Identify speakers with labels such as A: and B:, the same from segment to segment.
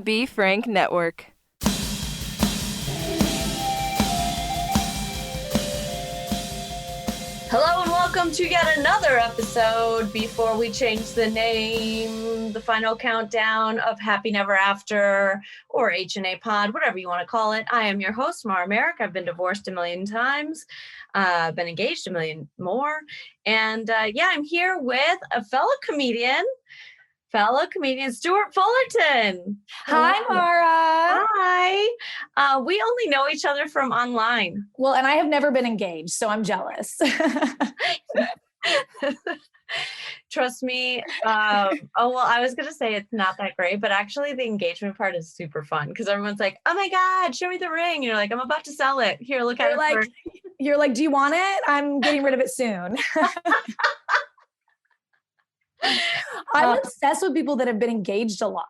A: B. Frank Network.
B: Hello and welcome to yet another episode before we change the name, the final countdown of Happy Never After or H&A Pod, whatever you want to call it. I am your host, Mara Merrick. I've been divorced a million times, been engaged a million more. And I'm here with a fellow comedian, Stewart Fullerton.
C: Hi, Mara.
B: Hi. We only know each other from online.
C: Well, and I have never been engaged, so I'm jealous.
B: Trust me. I was going to say it's not that great, but actually the engagement part is super fun because everyone's like, oh my God, show me the ring. You're like, I'm about to sell it. Here, look at it.
C: You're like, do you want it? I'm getting rid of it soon. I'm obsessed with people that have been engaged a lot.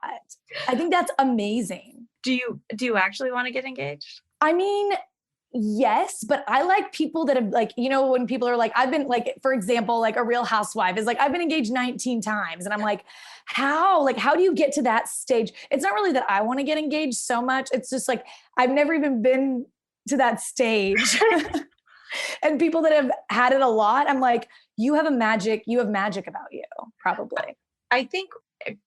C: I think that's amazing.
B: Do you actually want to get engaged?
C: I mean, yes, but I like people that have when people are like, I've been for example, a Real Housewife is like, I've been engaged 19 times. And I'm like, how do you get to that stage? It's not really that I want to get engaged so much. It's just like, I've never even been to that stage. And people that have had it a lot, I'm like, you have magic about you, probably.
B: I think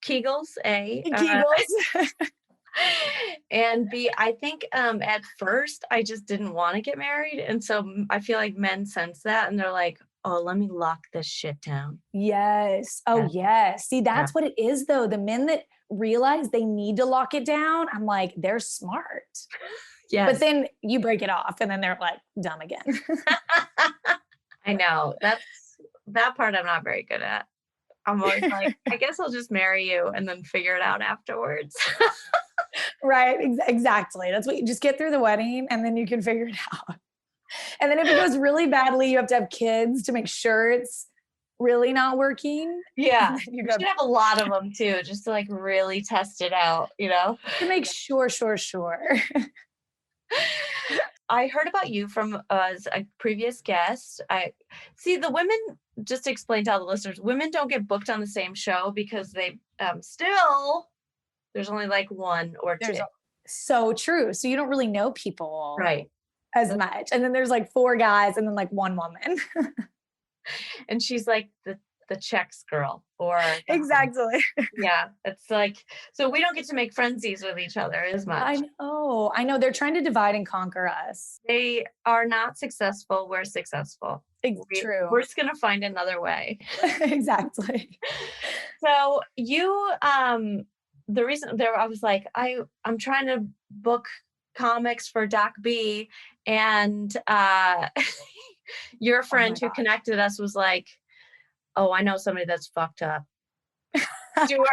B: Kegels, A.
C: Kegels.
B: And B, I think at first I just didn't want to get married. And so I feel like men sense that and they're like, oh, let me lock this shit down.
C: Yes. Oh, yes. See, that's what it is, though. The men that realize they need to lock it down, I'm like, they're smart.
B: Yes.
C: But then you break it off and then they're like dumb again.
B: I know. That part I'm not very good at. I'm always like, I guess I'll just marry you and then figure it out afterwards.
C: Right. Exactly. That's what you just get through the wedding and then you can figure it out. And then if it goes really badly, you have to have kids to make sure it's really not working.
B: Yeah. You should have a lot of them too, just to like really test it out, To
C: make sure.
B: I heard about you from a previous guest. The women, just to explain to all the listeners, women don't get booked on the same show because they there's only like one or two.
C: So true. So you don't really know people
B: as
C: much. And then there's like 4 guys and then like 1 woman.
B: And she's like the checks girl or
C: exactly.
B: Yeah. It's like, so we don't get to make frenzies with each other as much.
C: I know. They're trying to divide and conquer us.
B: They are not successful. We're successful.
C: True.
B: We're just going to find another way.
C: Exactly.
B: So you, the reason there, I was like, I'm trying to book comics for Doc B, and your friend who connected us was like, oh, I know somebody that's fucked up. Stewart.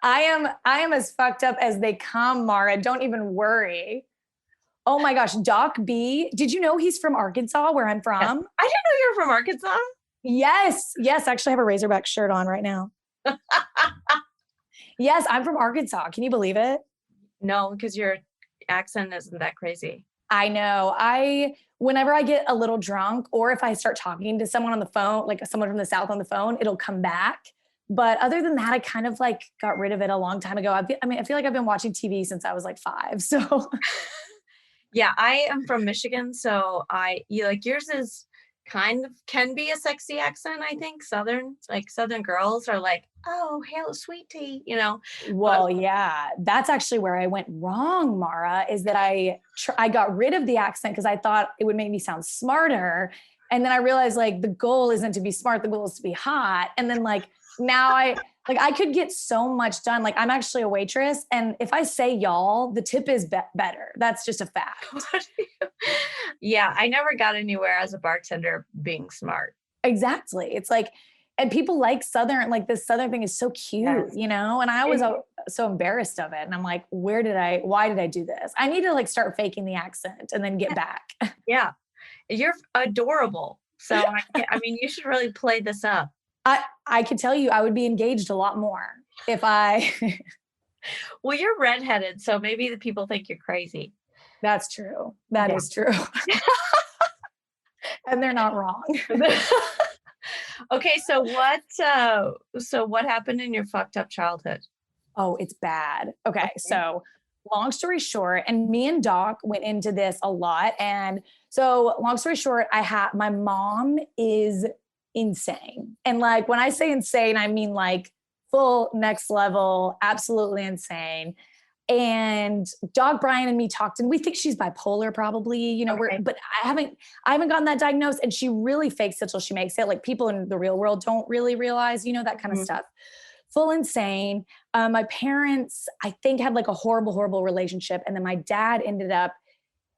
C: I am as fucked up as they come, Mara. Don't even worry. Oh my gosh, Doc B. Did you know he's from Arkansas, where I'm from?
B: Yes. I didn't know you were from Arkansas.
C: Yes. Actually, I have a Razorback shirt on right now. Yes, I'm from Arkansas. Can you believe it?
B: No, because your accent isn't that crazy.
C: I know. Whenever I get a little drunk or if I start talking to someone on the phone, like someone from the South on the phone, it'll come back. But other than that, I kind of like got rid of it a long time ago. I feel like I've been watching TV since I was like 5. So
B: yeah, I am from Michigan. So yours is kind of can be a sexy accent. I think Southern girls are like, oh, hello, sweetie,
C: Well, yeah, that's actually where I went wrong, Mara, is that I got rid of the accent because I thought it would make me sound smarter. And then I realized like the goal isn't to be smart. The goal is to be hot. And then like now I could get so much done. Like I'm actually a waitress. And if I say y'all, the tip is better. That's just a fact.
B: Yeah. I never got anywhere as a bartender being smart.
C: Exactly. It's like, and people like Southern, like this Southern thing is so cute,
B: yes.
C: And I was so embarrassed of it. And I'm like, why did I do this? I need to like start faking the accent and then get back.
B: Yeah. You're adorable. So, you should really play this up.
C: I could tell you I would be engaged a lot more if I...
B: Well, you're redheaded, so maybe the people think you're crazy.
C: That's true. That is true. And they're not wrong.
B: Okay, so what happened in your fucked up childhood?
C: Oh, it's bad. Okay.
B: Okay.
C: So long story short, and me and Doc went into this a lot. And so long story short, my mom is insane. And like, when I say insane, I mean like full next level, absolutely insane. And Doc Brian and me talked, and we think she's bipolar probably,
B: Okay.
C: but I haven't gotten that diagnosed, and she really fakes it till she makes it. Like people in the real world don't really realize, that kind of
B: Mhm.
C: stuff. Full insane. My parents, I think, had like a horrible, horrible relationship. And then my dad ended up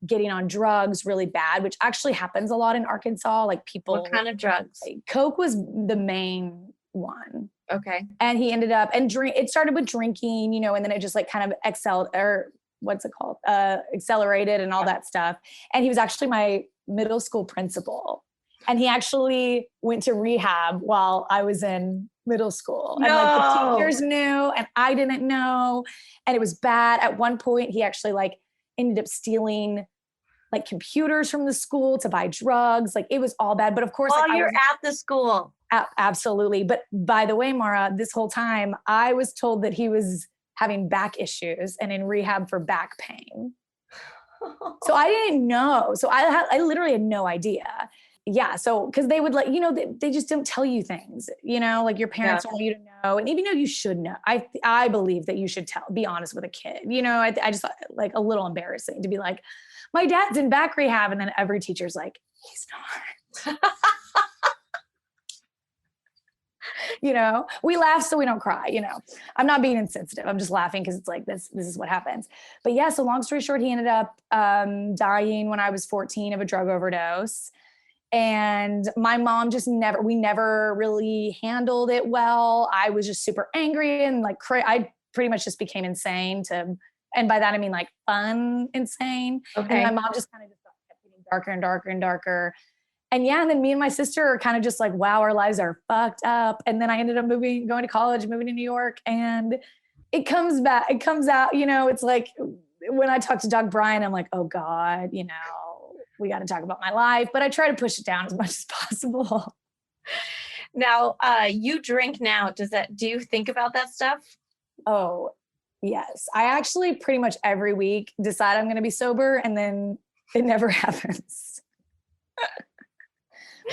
C: getting on drugs really bad, which actually happens a lot in Arkansas. Like
B: What
C: people,
B: kind of drugs?
C: like, Coke was the main one.
B: Okay.
C: And he ended up it started with drinking, and then it just like kind of accelerated and all that stuff. And he was actually my middle school principal. And he actually went to rehab while I was in middle school. And like the teachers knew and I didn't know. And it was bad. At one point, he actually like ended up stealing like computers from the school to buy drugs. Like it was all bad. But of course,
B: While
C: like,
B: you're at the school.
C: absolutely. But by the way, Mara, this whole time I was told that he was having back issues and in rehab for back pain. So I didn't know. So I literally had no idea. Yeah. So, cause they would like, they just don't tell you things, like your parents want you to know. And even though you should know, I believe that you should be honest with a kid, I just like a little embarrassing to be like, my dad's in back rehab. And then every teacher's like, he's not. We laugh so we don't cry, I'm not being insensitive. I'm just laughing because it's like, this is what happens. But yeah, so long story short, he ended up dying when I was 14 of a drug overdose. And my mom we never really handled it well. I was just super angry and like, I pretty much just became insane and by that, I mean like fun insane.
B: Okay.
C: And my mom just kind of kept getting darker and darker and darker. And yeah, and then me and my sister are kind of just like, wow, our lives are fucked up. And then I ended up going to college, moving to New York, and it comes out, it's like when I talk to Doc Brian, I'm like, oh God, we got to talk about my life, but I try to push it down as much as possible.
B: Now, you drink now. Do you think about that stuff?
C: Oh, yes. I actually pretty much every week decide I'm going to be sober, and then it never happens.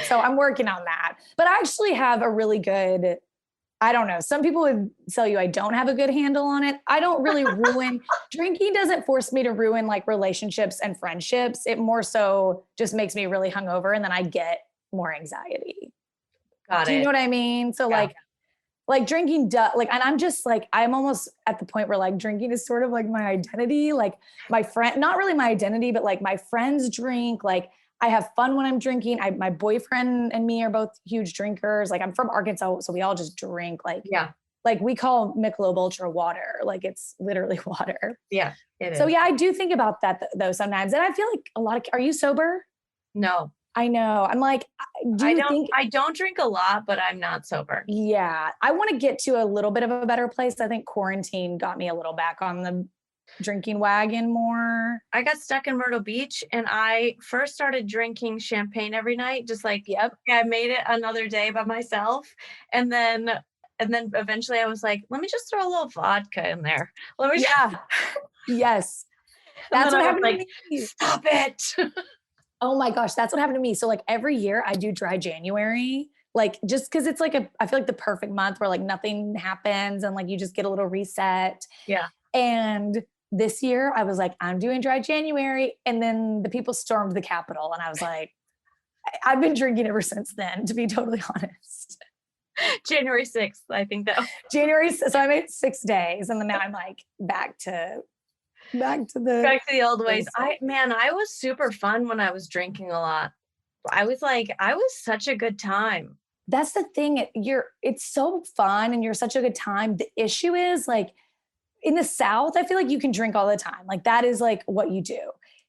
C: So I'm working on that. But I actually have a really good, I don't know. Some people would tell you I don't have a good handle on it. I don't really drinking doesn't force me to ruin like relationships and friendships. It more so just makes me really hungover, and then I get more anxiety.
B: Got it.
C: Do you know what I mean? So
B: Yeah.
C: like drinking, and I'm just like, I'm almost at the point where like drinking is sort of like my identity. Like my friend, not really my identity, but like my friends drink, like I have fun when I'm drinking. My boyfriend and me are both huge drinkers. Like I'm from Arkansas, so we all just drink. Like,
B: Yeah.
C: Like we call Michelob Ultra water. Like it's literally water.
B: Yeah, it is.
C: So yeah, I do think about that though sometimes. And I feel like are you sober?
B: No.
C: I know. I'm like,
B: I don't drink a lot, but I'm not sober.
C: Yeah. I want to get to a little bit of a better place. I think quarantine got me a little back on the drinking wagon more.
B: I got stuck in Myrtle Beach, and I first started drinking champagne every night, just like,
C: Yep.
B: I made it another day by myself. And then eventually I was like, let me just throw a little vodka in there.
C: Yes. That's what happened to me.
B: Stop it.
C: Oh my gosh, that's what happened to me. So like every year I do dry January, like just because it's like I feel like the perfect month where like nothing happens and like you just get a little reset.
B: Yeah.
C: And this year I was like, I'm doing dry January. And then the people stormed the Capitol. And I was like, I've been drinking ever since then, to be totally honest.
B: January 6th, I think though.
C: So I made 6 days. And then now I'm like back to
B: the old ways. I was super fun when I was drinking a lot. I was such a good time.
C: That's the thing. It's so fun and you're such a good time. The issue is like in the South, I feel like you can drink all the time. Like that is like what you do.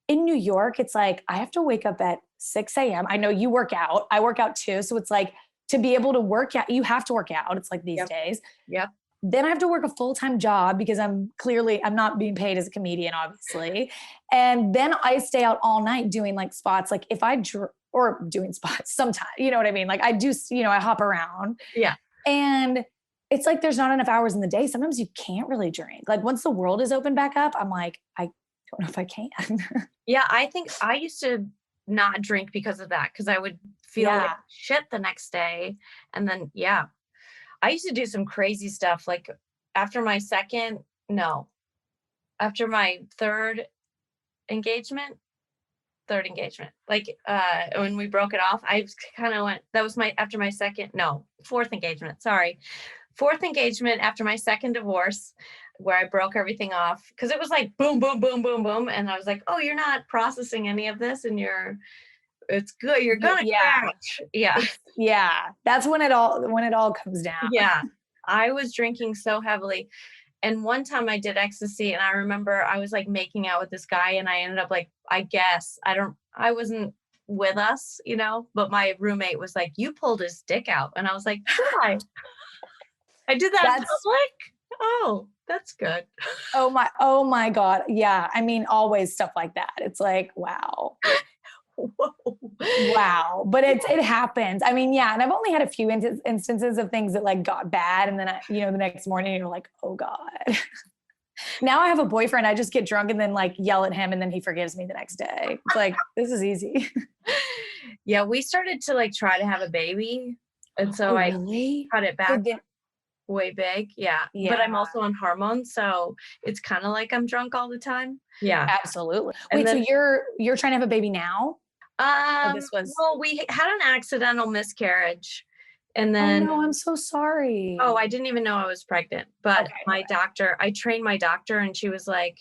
C: In New York, it's like, I have to wake up at 6 a.m. I know you work out. I work out too. So it's like to be able to work out, you have to work out. It's like these days.
B: Yep.
C: Then I have to work a full-time job because I'm not being paid as a comedian, obviously. And then I stay out all night doing like spots. Like if or doing spots sometimes, you know what I mean? Like I do, I hop around.
B: Yeah.
C: And it's like there's not enough hours in the day. Sometimes you can't really drink. Like once the world is open back up, I'm like, I don't know if I can.
B: Yeah, I think I used to not drink because of that, because I would feel like
C: Yeah.
B: shit the next day. And then, yeah, I used to do some crazy stuff. Like after my second, no, after my third engagement, like when we broke it off, I kind of went, that was my, after my second, no, fourth engagement, sorry. Fourth engagement after my second divorce, where I broke everything off, because it was like boom, boom, boom, boom, boom. And I was like, oh, you're not processing any of this, and it's good. You're gonna
C: Yeah.
B: crash. Yeah.
C: Yeah. That's when it all comes down.
B: Yeah. I was drinking so heavily. And one time I did ecstasy, and I remember I was like making out with this guy, and I ended up like, I wasn't with us, but my roommate was like, you pulled his dick out. And I was like, why? I did that in public? Oh, that's good.
C: Oh my God. Yeah. I mean, always stuff like that. It's like, wow.
B: Whoa.
C: Wow. But it happens. I mean, yeah. And I've only had a few instances of things that like got bad. And then, the next morning you're like, oh God. Now I have a boyfriend. I just get drunk and then like yell at him, and then he forgives me the next day. It's like, this is easy.
B: Yeah. We started to like try to have a baby. And so I
C: really?
B: cut it back way big. Yeah. But I'm also on hormones. So it's kind of like I'm drunk all the time. Yeah.
C: Absolutely. Wait, so you're trying to have a baby now?
B: Well, we had an accidental miscarriage, and then,
C: oh no, I'm so sorry.
B: oh, I didn't even know I was pregnant, but I trained my doctor, and she was like,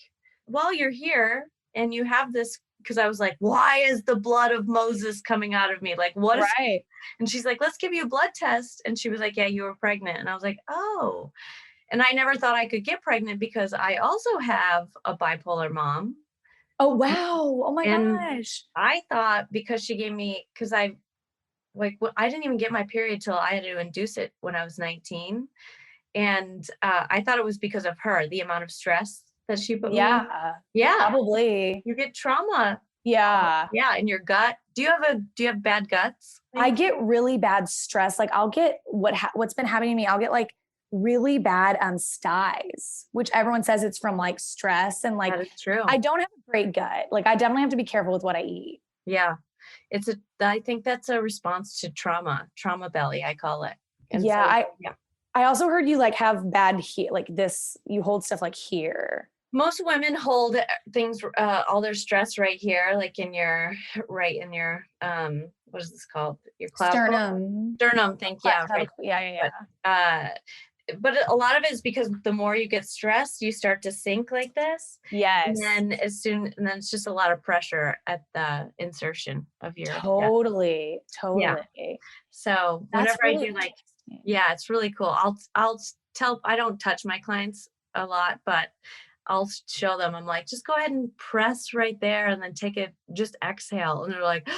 B: well, you're here and you have this, because I was like, why is the blood of Moses coming out of me? Like, what is, and she's like, let's give you a blood test. And she was like, yeah, you were pregnant. And I was like, oh, and I never thought I could get pregnant, because I also have a bipolar mom.
C: Oh, wow. Oh my gosh.
B: I thought, because she gave me, because I didn't even get my period till I had to induce it when I was 19. And I thought it was because of her, the amount of stress that she put me in. Yeah. Probably. You get trauma.
C: Yeah.
B: Yeah. In your gut. Do you have bad guts?
C: I get really bad stress. Like I'll get what's been happening to me. I'll get like really bad styes, which everyone says it's from like stress, and like,
B: that is true.
C: I don't have a great gut. Like I definitely have to be careful with what I eat.
B: Yeah. I think that's a response to trauma belly, I call it. And
C: I also heard you like have bad like this, you hold stuff like here.
B: Most women hold things, all their stress right here, like in your, what is this called? Your
C: sternum.
B: Thank you. Yeah. Right.
C: Yeah.
B: But a lot of it is because the more you get stressed, you start to sink like this.
C: Yes.
B: And then it's just a lot of pressure at the insertion of your
C: Totally. Yeah.
B: So whenever I do like, yeah, it's really cool. I'll tell, I don't touch my clients a lot, but I'll show them, I'm like, just go ahead and press right there, and then just exhale. And they're like,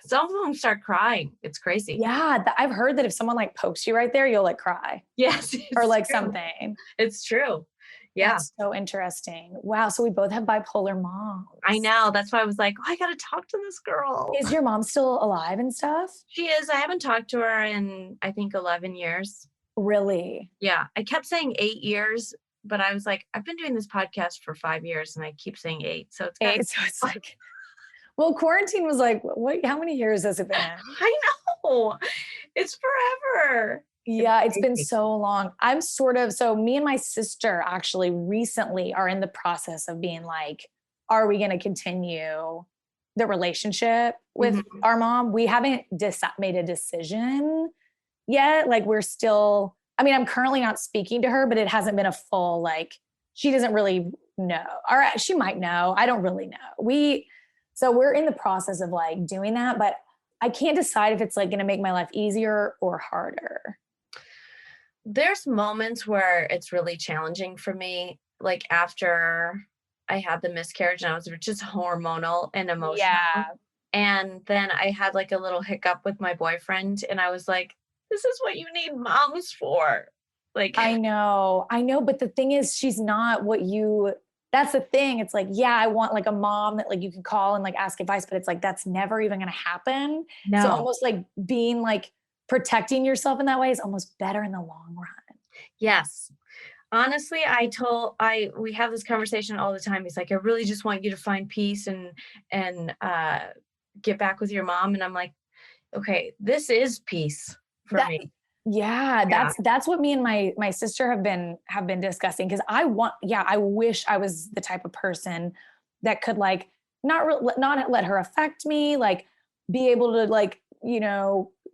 B: some of them start crying. It's crazy.
C: Yeah. I've heard that if someone like pokes you right there, you'll like cry.
B: Yes.
C: Or like something.
B: It's true. Yeah.
C: That's so interesting. Wow. So we both have bipolar moms.
B: I know. That's why I was like, oh, I got to talk to this girl.
C: Is your mom still alive and stuff?
B: She is. I haven't talked to her in, I think, 11 years.
C: Really?
B: Yeah. I kept saying 8 years, but I was like, I've been doing this podcast for 5 years, and I keep saying 8. So it's
C: 8. So it's like, well, quarantine was like, what? How many years has it been?
B: I know. It's forever.
C: Yeah, it's been so long. So me and my sister actually recently are in the process of being like, are we going to continue the relationship with our mom? We haven't made a decision yet. Like we're still, I mean, I'm currently not speaking to her, but it hasn't been a full, like, she doesn't really know, or she might know. I don't really know. So we're in the process of like doing that, but I can't decide if it's like going to make my life easier or harder.
B: There's moments where it's really challenging for me, like after I had the miscarriage and I was just hormonal and emotional.
C: Yeah.
B: And then I had like a little hiccup with my boyfriend, and I was like, this is what you need moms for. Like,
C: I know. But the thing is, she's not that's the thing. It's like, yeah, I want like a mom that like you can call and like ask advice, but it's like, that's never even going to happen. No. So almost like being like protecting yourself in that way is almost better in the long run.
B: Yes. Honestly, we have this conversation all the time. He's like, I really just want you to find peace and get back with your mom. And I'm like, okay, this is peace for
C: That
B: me.
C: yeah,
B: Yeah.
C: that's what me and my sister have been discussing because I wish I was the type of person that could like not let her affect me, like be able to like,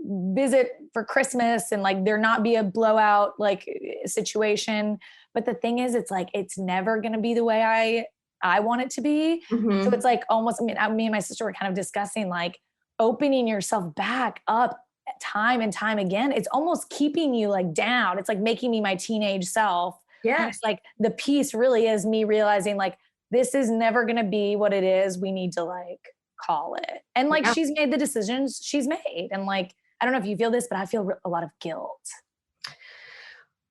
C: visit for Christmas and like there not be a blowout like situation. But the thing is it's like it's never going to be the way I want it to be. So
B: Mhm.
C: it's like almost me and my sister were kind of discussing like opening yourself back up time and time again. It's almost keeping you like down. It's like making me my teenage self. When
B: Yeah.
C: it's like the peace really is me realizing like this is never going to be what it is. We need to like call it. And like
B: Yeah.
C: she's made the decisions she's made. And like, I don't know if you feel this, but I feel a lot of guilt.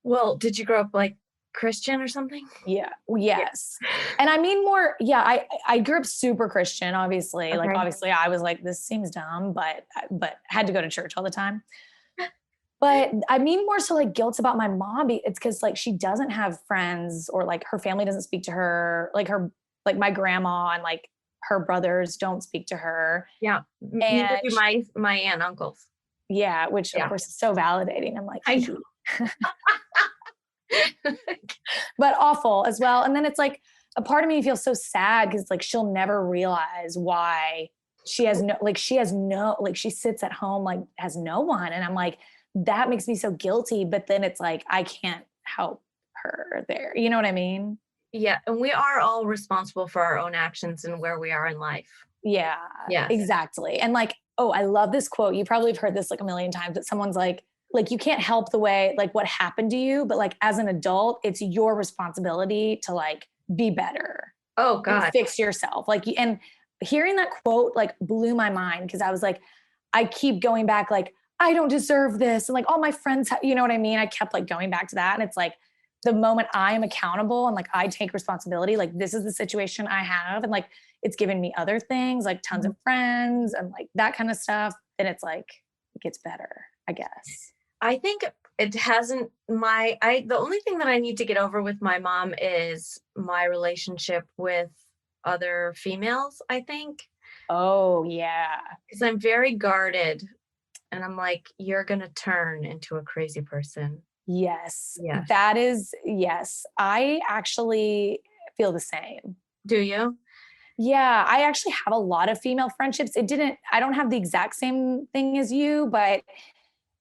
B: Well, did you grow up like Christian or something?
C: Yeah.
B: Yeah.
C: Yes. And I mean more, yeah, I grew up super Christian, obviously. Like
B: Okay.
C: obviously I was like, this seems dumb, but had to go to church all the time. But I mean more so like guilt about my mom. It's because like she doesn't have friends or like her family doesn't speak to her. Like my grandma and like her brothers don't speak to her.
B: Yeah. Neither
C: And
B: do my aunt and uncles.
C: yeah, which of
B: Yeah.
C: course is so validating. I'm like,
B: I
C: hee
B: know.
C: hee. But awful as well. And then it's like a part of me feels so sad because like she'll never realize why she sits at home like has no one. And I'm like, that makes me so guilty. But then it's like I can't help her there. You know what I mean?
B: Yeah, and we are all responsible for our own actions and where we are in life.
C: Yeah,
B: Yes.
C: exactly. And like, oh, I love this quote. You probably have heard this like a million times, but someone's like you can't help the way like what happened to you, but like as an adult, it's your responsibility to like be better
B: Oh
C: and
B: God.
C: fix yourself. And hearing that quote like blew my mind because I was like, I keep going back like I don't deserve this, and like all my friends, you know what I mean? I kept like going back to that, and it's like the moment I am accountable and like I take responsibility, like this is the situation I have, and like it's given me other things like tons
B: Mhm.
C: of friends and like that kind of stuff, then it's like it gets better, I guess.
B: I think it hasn't the only thing that I need to get over with my mom is my relationship with other females, I think.
C: Oh yeah.
B: Because I'm very guarded and I'm like, you're gonna turn into a crazy person.
C: Yes.
B: Yes.
C: That is, yes. I actually feel the same.
B: Do you?
C: Yeah, I actually have a lot of female friendships. I don't have the exact same thing as you, but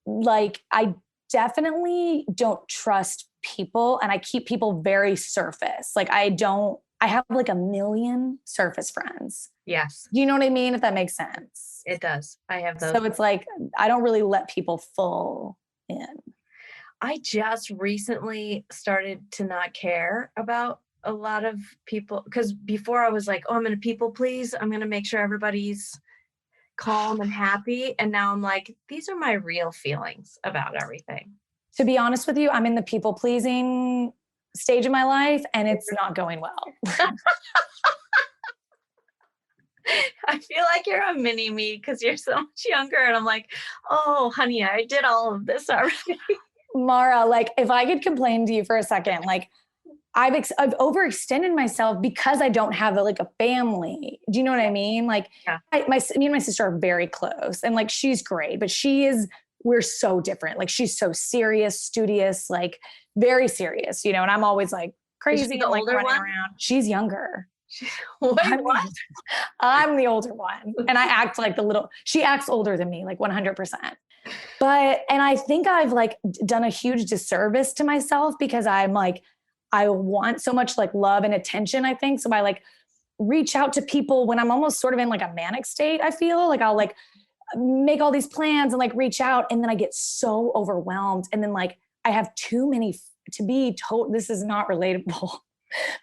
C: like I definitely don't trust people and I keep people very surface. I have like a million surface friends.
B: Yes,
C: Do you know what I mean? If that makes sense.
B: it does. I have those.
C: So it's like, I don't really let people full in.
B: I just recently started to not care about a lot of people because before I was like, oh, I'm going to people please. I'm going to make sure everybody's calm and happy. And now I'm like, these are my real feelings about everything.
C: To be honest with you, I'm in the people pleasing stage of my life and it's not going well.
B: I feel like you're a mini me because you're so much younger. And I'm like, oh, honey, I did all of this already.
C: Mara, like if I could complain to you for a second, like I've overextended myself because I don't have like a family. Do you know what I mean? Like
B: Yeah.
C: me and my sister are very close and like she's great, but we're so different. Like she's so serious, studious, like very serious, and I'm always like
B: Is
C: crazy
B: she
C: and
B: the
C: like
B: older
C: running
B: one?
C: around. She's younger.
B: Wait,
C: I'm
B: what?
C: I'm the older one. And I act like she acts older than me, like 100%. And I think I've like done a huge disservice to myself because I'm like, I want so much like love and attention, I think. So I like reach out to people when I'm almost sort of in like a manic state. I feel like I'll like make all these plans and like reach out. And then I get so overwhelmed. And then like I have too many to be told. This is not relatable,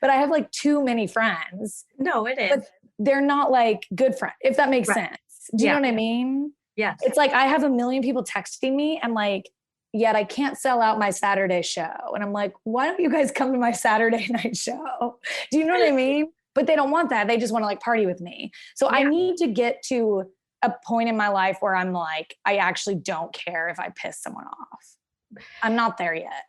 C: but I have like too many friends.
B: No, it is.
C: But they're not like good friends, if that makes sense. Do you know what I mean?
B: Yes.
C: It's like I have a million people texting me and like, yet I can't sell out my Saturday show. And I'm like, why don't you guys come to my Saturday night show? Do you know what I mean? But they don't want that. They just want to like party with me. So I need to get to a point in my life where I'm like, I actually don't care if I piss someone off. I'm not there yet.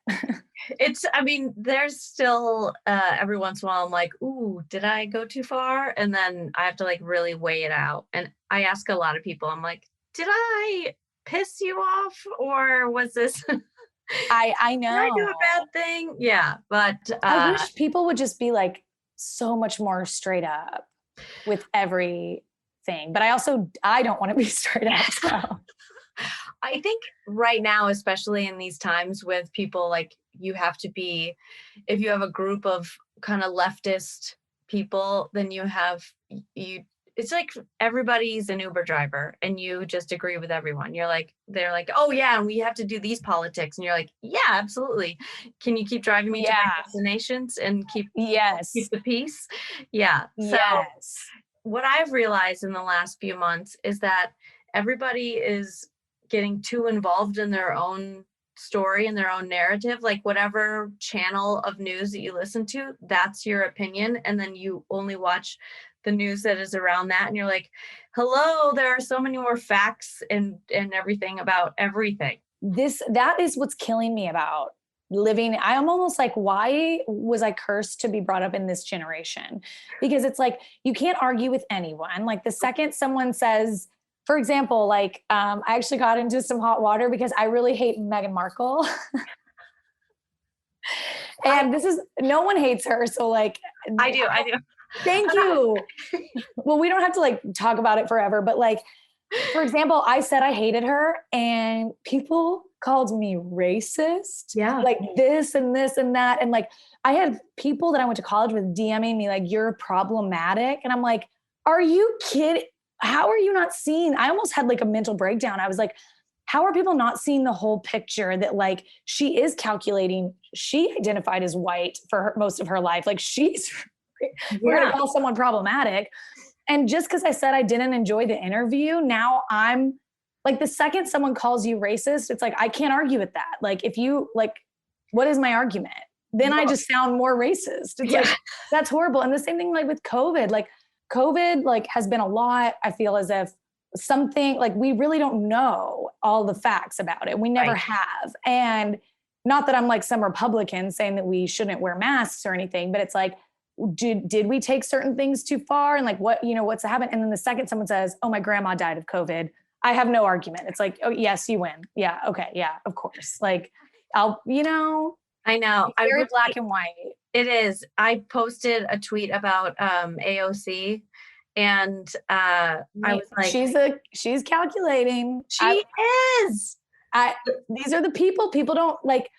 B: I mean, there's still every once in a while I'm like, ooh, did I go too far? And then I have to like really weigh it out. And I ask a lot of people, I'm like, did I piss you off, or was this did
C: I
B: I do
C: know.
B: a bad thing? Yeah. But
C: I wish people would just be like so much more straight up with everything. But I don't want to be straight up. So.
B: I think right now, especially in these times with people, like you have to be, if you have a group of kind of leftist people, then you, it's like everybody's an Uber driver and you just agree with everyone. They're like, oh yeah, and we have to do these politics. And you're like, yeah, absolutely. Can you keep driving me to my
C: Yeah.
B: destinations and keep
C: Yes.
B: the peace? Yeah. So
C: Yes.
B: what I've realized in the last few months is that everybody is getting too involved in their own story and their own narrative. Like whatever channel of news that you listen to, that's your opinion. And then you only watch the news that is around that. And you're like, hello, there are so many more facts and everything about everything.
C: That is what's killing me about living. I am almost like, why was I cursed to be brought up in this generation? Because it's like, you can't argue with anyone. Like the second someone says, for example, like I actually got into some hot water because I really hate Meghan Markle. And no one hates her. So like,
B: I do.
C: Thank you. Well, we don't have to like talk about it forever, but like, for example, I said I hated her and people called me racist.
B: Yeah.
C: Like this and this and that. And like, I had people that I went to college with DMing me like, you're problematic. And I'm like, are you kidding? How are you not seeing? I almost had like a mental breakdown. I was like, how are people not seeing the whole picture that like she is calculating? She identified as white for most of her life. Like we're going to call someone problematic. And just because I said I didn't enjoy the interview, now I'm like, the second someone calls you racist, it's like, I can't argue with that. Like, if you like, what is my argument? Then I just sound more racist. It's like, that's horrible. And the same thing like with COVID, like has been a lot. I feel as if something like we really don't know all the facts about it. We never have. And not that I'm like some Republican saying that we shouldn't wear masks or anything, but it's like, did we take certain things too far? And like, what's happened? And then the second someone says, oh, my grandma died of COVID, I have no argument. It's like, oh yes, you win. Yeah. Okay. Yeah, of course. Like I know.
B: It's
C: very black and white.
B: It is. I posted a tweet about AOC and I was like,
C: she's calculating.
B: She is.
C: These are the people don't like,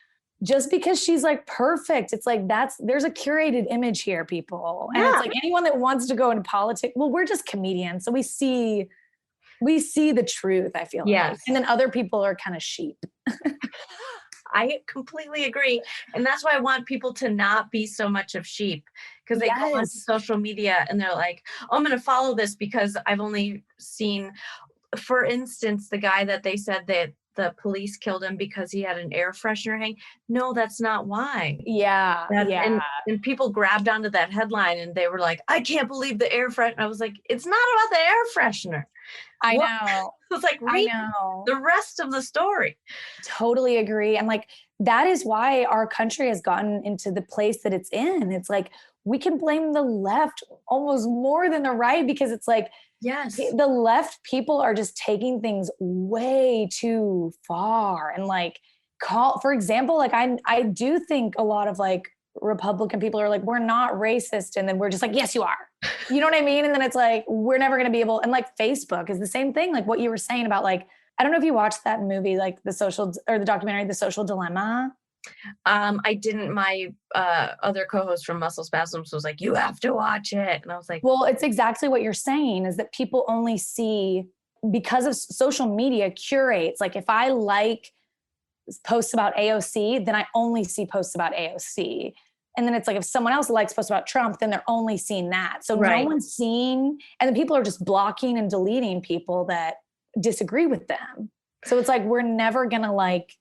C: just because she's like perfect. It's like, there's a curated image here, people. And it's like anyone that wants to go into politics, well, we're just comedians. So we see the truth, I feel like. And then other people are kind of sheep.
B: I completely agree. And that's why I want people to not be so much of sheep, because they go on social media and they're like, oh, I'm going to follow this because I've only seen, for instance, the guy that they said that the police killed him because he had an air freshener hang. No, that's not why. And people grabbed onto that headline and they were like, I can't believe the air freshener. I was like, it's not about the air freshener.
C: I know.
B: I was like, read the rest of the story.
C: Totally agree. And like, that is why our country has gotten into the place that it's in. It's like, we can blame the left almost more than the right, because it's like, the left people are just taking things way too far. And like, for example, like I do think a lot of like Republican people are like, we're not racist. And then we're just like, yes, you are. You know what I mean? And then it's like, we're never going to be able, and like Facebook is the same thing. Like what you were saying about like, I don't know if you watched that movie, like the documentary, The Social Dilemma.
B: I didn't. My other co-host from Muscle Spasms was like, you have to watch it. And I was like,
C: well, it's exactly what you're saying, is that people only see, because of social media curates. Like if I like posts about AOC, then I only see posts about AOC. And then it's like, if someone else likes posts about Trump, then they're only seeing that. So no one's seeing, and then people are just blocking and deleting people that disagree with them. So it's like, we're never gonna like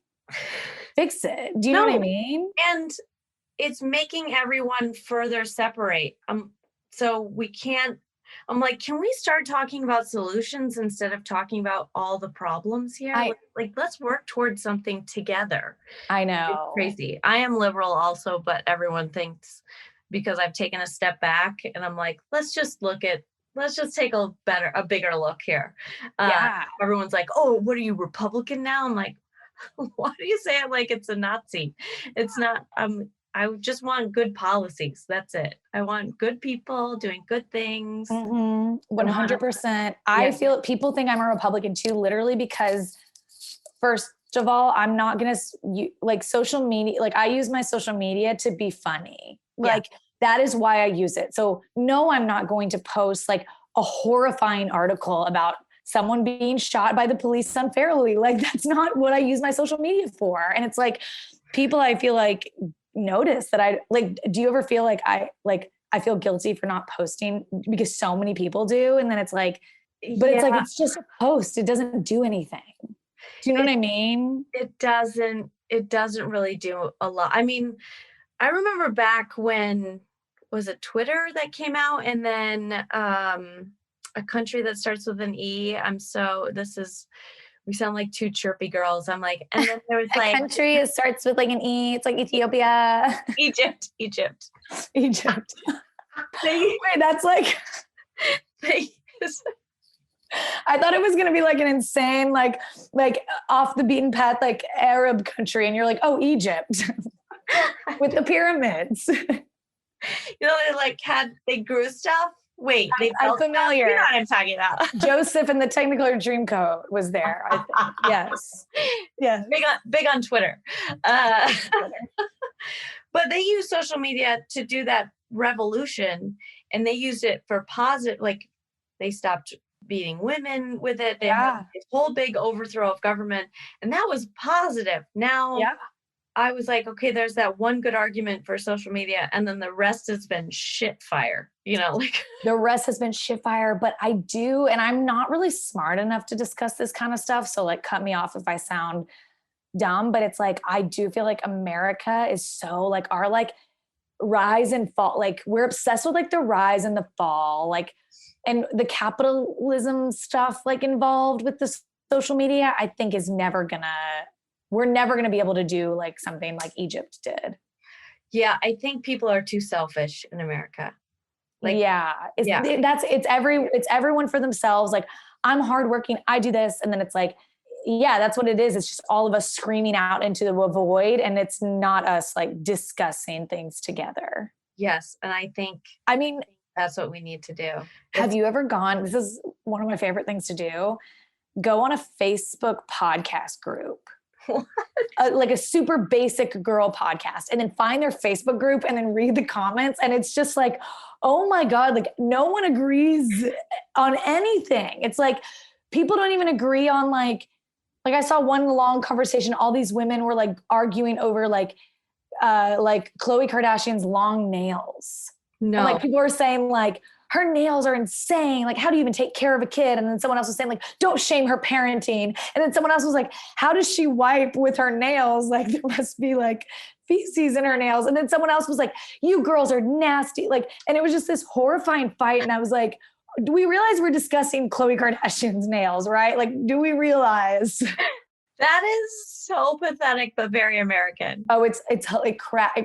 C: fix it. Do you know what I mean?
B: And it's making everyone further separate. So we can't, I'm like, can we start talking about solutions instead of talking about all the problems here? Like, let's work towards something together.
C: I
B: It's
C: know.
B: crazy. I am liberal also, but everyone thinks because I've taken a step back and I'm like, let's just take a bigger look here.
C: Yeah.
B: Everyone's like, oh, what are you, Republican now? I'm like, why do you say it like it's a Nazi? It's not. I just want good policies. That's it. I want good people doing good things.
C: 100%. I feel people think I'm a Republican too, literally because first of all, I'm not going to like social media. Like I use my social media to be funny. Like that is why I use it. So no, I'm not going to post like a horrifying article about someone being shot by the police unfairly. Like that's not what I use my social media for. And it's like people, I feel like notice that I like, do you ever feel like I feel guilty for not posting because so many people do. And then it's like, but it's like, it's just a post. It doesn't do anything. Do you know what I mean?
B: It doesn't really do a lot. I mean, I remember back when, was it Twitter that came out, and then a country that starts with an E. We sound like two chirpy girls. I'm like, and then there was like
C: a country it starts with like an E. It's like Ethiopia.
B: Egypt.
C: Wait, that's like I thought it was going to be like an insane, like off the beaten path, like Arab country. And you're like, oh, Egypt with the pyramids.
B: You know, they grew stuff. Wait,
C: I'm familiar.
B: You know what I'm talking about.
C: Joseph and the Technicolor Dreamcoat was there. I think. Yes. Yeah.
B: Big on Twitter. But they use social media to do that revolution, and they used it for positive. Like they stopped beating women with it. They had this whole big overthrow of government, and that was positive. Now, I was like, okay, there's that one good argument for social media, and then the rest has been shit fire. You know, like
C: the rest has been shit fire. But I do, and I'm not really smart enough to discuss this kind of stuff. So like, cut me off if I sound dumb. But it's like I do feel like America is so like our like rise and fall. Like we're obsessed with like the rise and the fall, like. And the capitalism stuff like involved with the social media, I think we're never gonna be able to do like something like Egypt did.
B: Yeah, I think people are too selfish in America.
C: Like, it's everyone for themselves. Like I'm hardworking, I do this, and then it's like, yeah, that's what it is. It's just all of us screaming out into the void, and it's not us like discussing things together.
B: Yes, and I mean. That's what we need to do.
C: Have you ever gone, this is one of my favorite things to do, go on a Facebook podcast group, like a super basic girl podcast, and then find their Facebook group and then read the comments. And it's just like, oh my God, like no one agrees on anything. It's like, people don't even agree on like I saw one long conversation. All these women were like arguing over like Khloe Kardashian's long nails. No. And like people are saying like her nails are insane. Like, how do you even take care of a kid? And then someone else was saying like, don't shame her parenting. And then someone else was like, how does she wipe with her nails? Like there must be like feces in her nails. And then someone else was like, you girls are nasty. Like, and it was just this horrifying fight. And I was like, do we realize we're discussing Khloe Kardashian's nails, right? Like, do we realize?
B: That is so pathetic, but very American.
C: Oh, it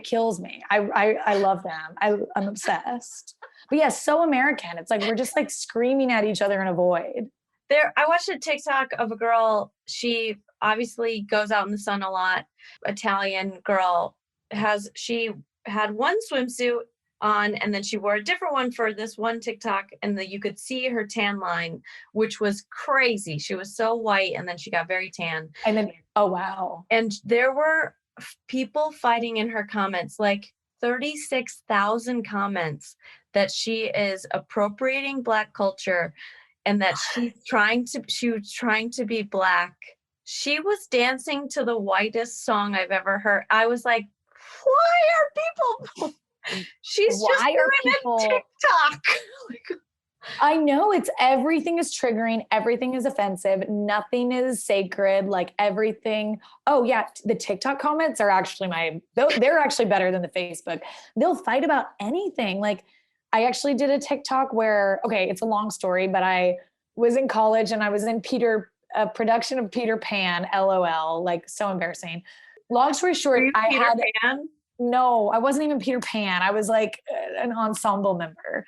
C: kills me. I love them. I'm obsessed. But yeah, so American. It's like we're just like screaming at each other in a void.
B: I watched a TikTok of a girl. She obviously goes out in the sun a lot. Italian girl she had one swimsuit on, and then she wore a different one for this one TikTok, and you could see her tan line, which was crazy. She was so white, and then she got very tan.
C: And then, oh wow.
B: And there were people fighting in her comments, like 36,000 comments, that she is appropriating Black culture and that she was trying to be Black. She was dancing to the whitest song I've ever heard. I was like, why are people... She's just doing a TikTok.
C: I know everything is triggering. Everything is offensive. Nothing is sacred. Like everything. Oh yeah. The TikTok comments are actually they're actually better than the Facebook. They'll fight about anything. Like I actually did a TikTok where, okay, it's a long story, but I was in college and I was in a production of Peter Pan, LOL, like so embarrassing. Long story short, no, I wasn't even Peter Pan. I was like an ensemble member.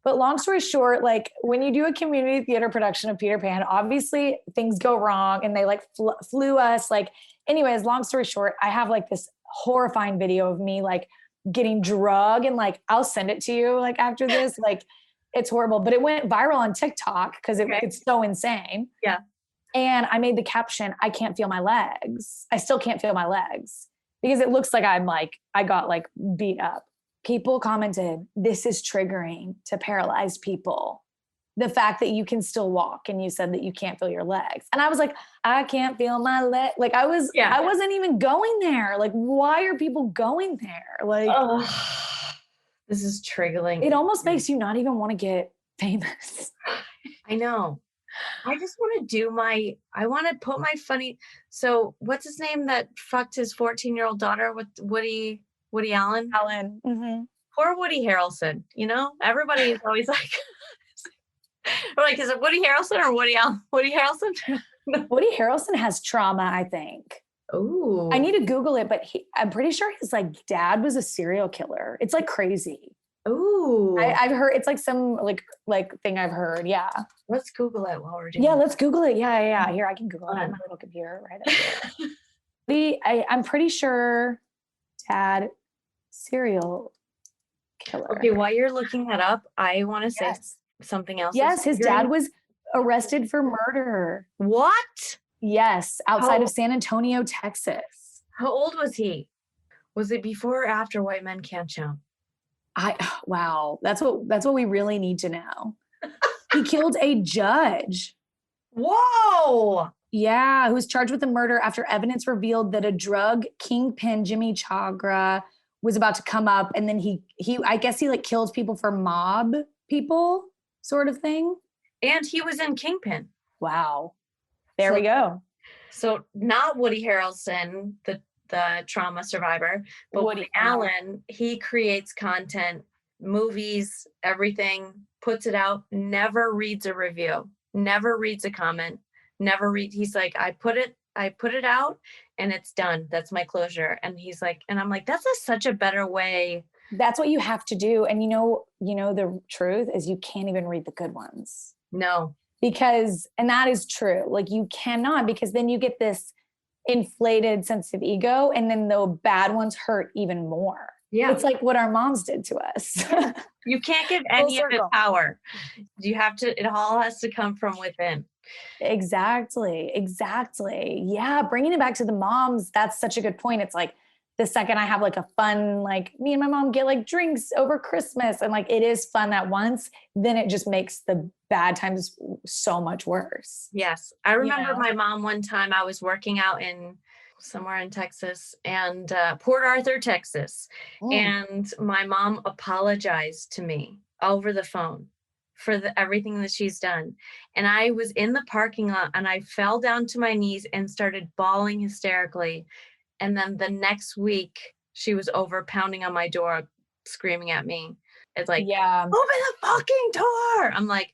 C: But long story short, like when you do a community theater production of Peter Pan, obviously things go wrong and they like flew us. Like, anyways, long story short, I have like this horrifying video of me like getting drug, and like I'll send it to you like after this. Like it's horrible, but it went viral on TikTok because it's so insane.
B: Yeah.
C: And I made the caption, I can't feel my legs. I still can't feel my legs because it looks like I got like beat up. People commented, this is triggering to paralyzed people. The fact that you can still walk and you said that you can't feel your legs. And I was like, I can't feel my leg. Like I wasn't even going there. Like, why are people going there? Like,
B: this is triggering.
C: It almost makes you not even want to get famous.
B: I know. I just want to I want to put my funny. So what's his name that fucked his 14-year-old daughter with Woody Allen?
C: Mm-hmm.
B: Poor Woody Harrelson. You know, everybody is always like, like, is it Woody Harrelson or Woody Allen? Woody Harrelson?
C: Woody Harrelson has trauma, I think.
B: Oh,
C: I need to Google it, but I'm pretty sure his like dad was a serial killer. It's like crazy.
B: Oh,
C: I've heard it's like some like thing I've heard. Yeah.
B: Let's Google it while we're doing.
C: Yeah, let's Google it. Yeah. Here, I can Google it on my little computer right up here. I'm pretty sure dad serial killer.
B: Okay, while you're looking that up, I want to say something else.
C: Yes, his dad was arrested for murder.
B: What?
C: Yes, outside of San Antonio, Texas.
B: How old was he? Was it before or after White Men Can't Jump?
C: Wow, that's what we really need to know. He killed a judge.
B: Whoa.
C: Yeah, who was charged with the murder after evidence revealed that a drug kingpin, Jimmy Chagra, was about to come up, and then he I guess he like kills people for mob people sort of thing.
B: And he was in Kingpin.
C: Wow. There we go.
B: So not Woody Harrelson, the trauma survivor, but Woody Allen. He creates content, movies, everything, puts it out, never reads a review, never reads a comment, he's like, I put it out and it's done. That's my closure. And he's like, and I'm like, that's such a better way.
C: That's what you have to do. And you know, the truth is you can't even read the good ones.
B: No.
C: And that is true. Like you cannot, because then you get this inflated sense of ego, and then the bad ones hurt even more. Yeah. It's like what our moms did to us.
B: You can't give any of it power. It all has to come from within.
C: Exactly. Yeah. Bringing it back to the moms, that's such a good point. It's like the second I have like a fun, like me and my mom get like drinks over Christmas and like it is fun at once, then it just makes the bad times so much worse.
B: Yes. I remember my mom one time, I was working out somewhere in Texas and Port Arthur, Texas. And my mom apologized to me over the phone for everything that she's done. And I was in the parking lot and I fell down to my knees and started bawling hysterically. And then the next week she was over pounding on my door, screaming at me. It's like, open the fucking door. I'm like,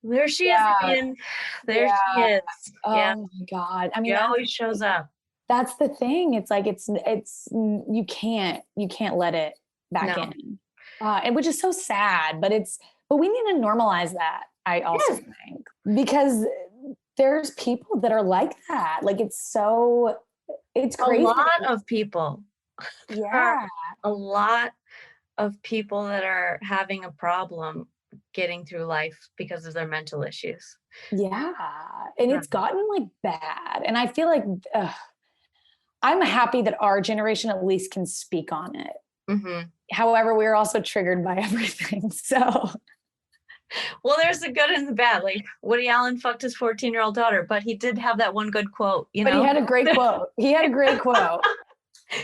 B: there she is again. There she is.
C: Oh my God. I mean,
B: it always shows up.
C: That's the thing. It's like, it's you can't let it back in. And which is so sad, but we need to normalize that. I also think, because there's people that are like that. Like, it's crazy.
B: A lot of people.
C: Yeah.
B: A lot of people that are having a problem getting through life because of their mental issues.
C: Yeah. And it's gotten like bad. And I feel like I'm happy that our generation at least can speak on it. Mm-hmm. However, we're also triggered by everything. So,
B: well, there's the good and the bad. Like Woody Allen fucked his 14-year-old daughter, but he did have that one good quote, But
C: he had a great quote.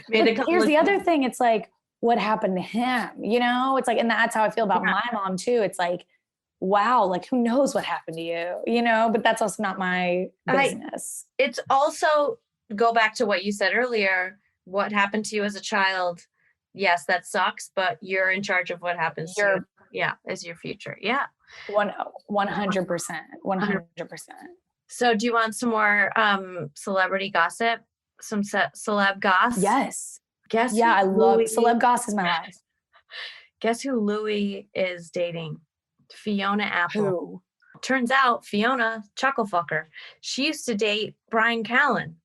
C: Here's the other thing. It's like, what happened to him? It's like, and that's how I feel about my mom too. It's like, wow, like who knows what happened to you, but that's also not my business.
B: It's also, go back to what you said earlier, what happened to you as a child yes, that sucks, but you're in charge of what happens to you.
C: You're
B: Yeah, is your future. Yeah.
C: 100%. 100%.
B: So do you want some more celebrity gossip? Some celeb goss?
C: Yes.
B: Guess
C: Yeah,
B: who
C: I love celeb goss is my life.
B: Guess who Louis is dating? Fiona Apple.
C: Who?
B: Turns out Fiona, chuckle fucker. She used to date Brian Callen.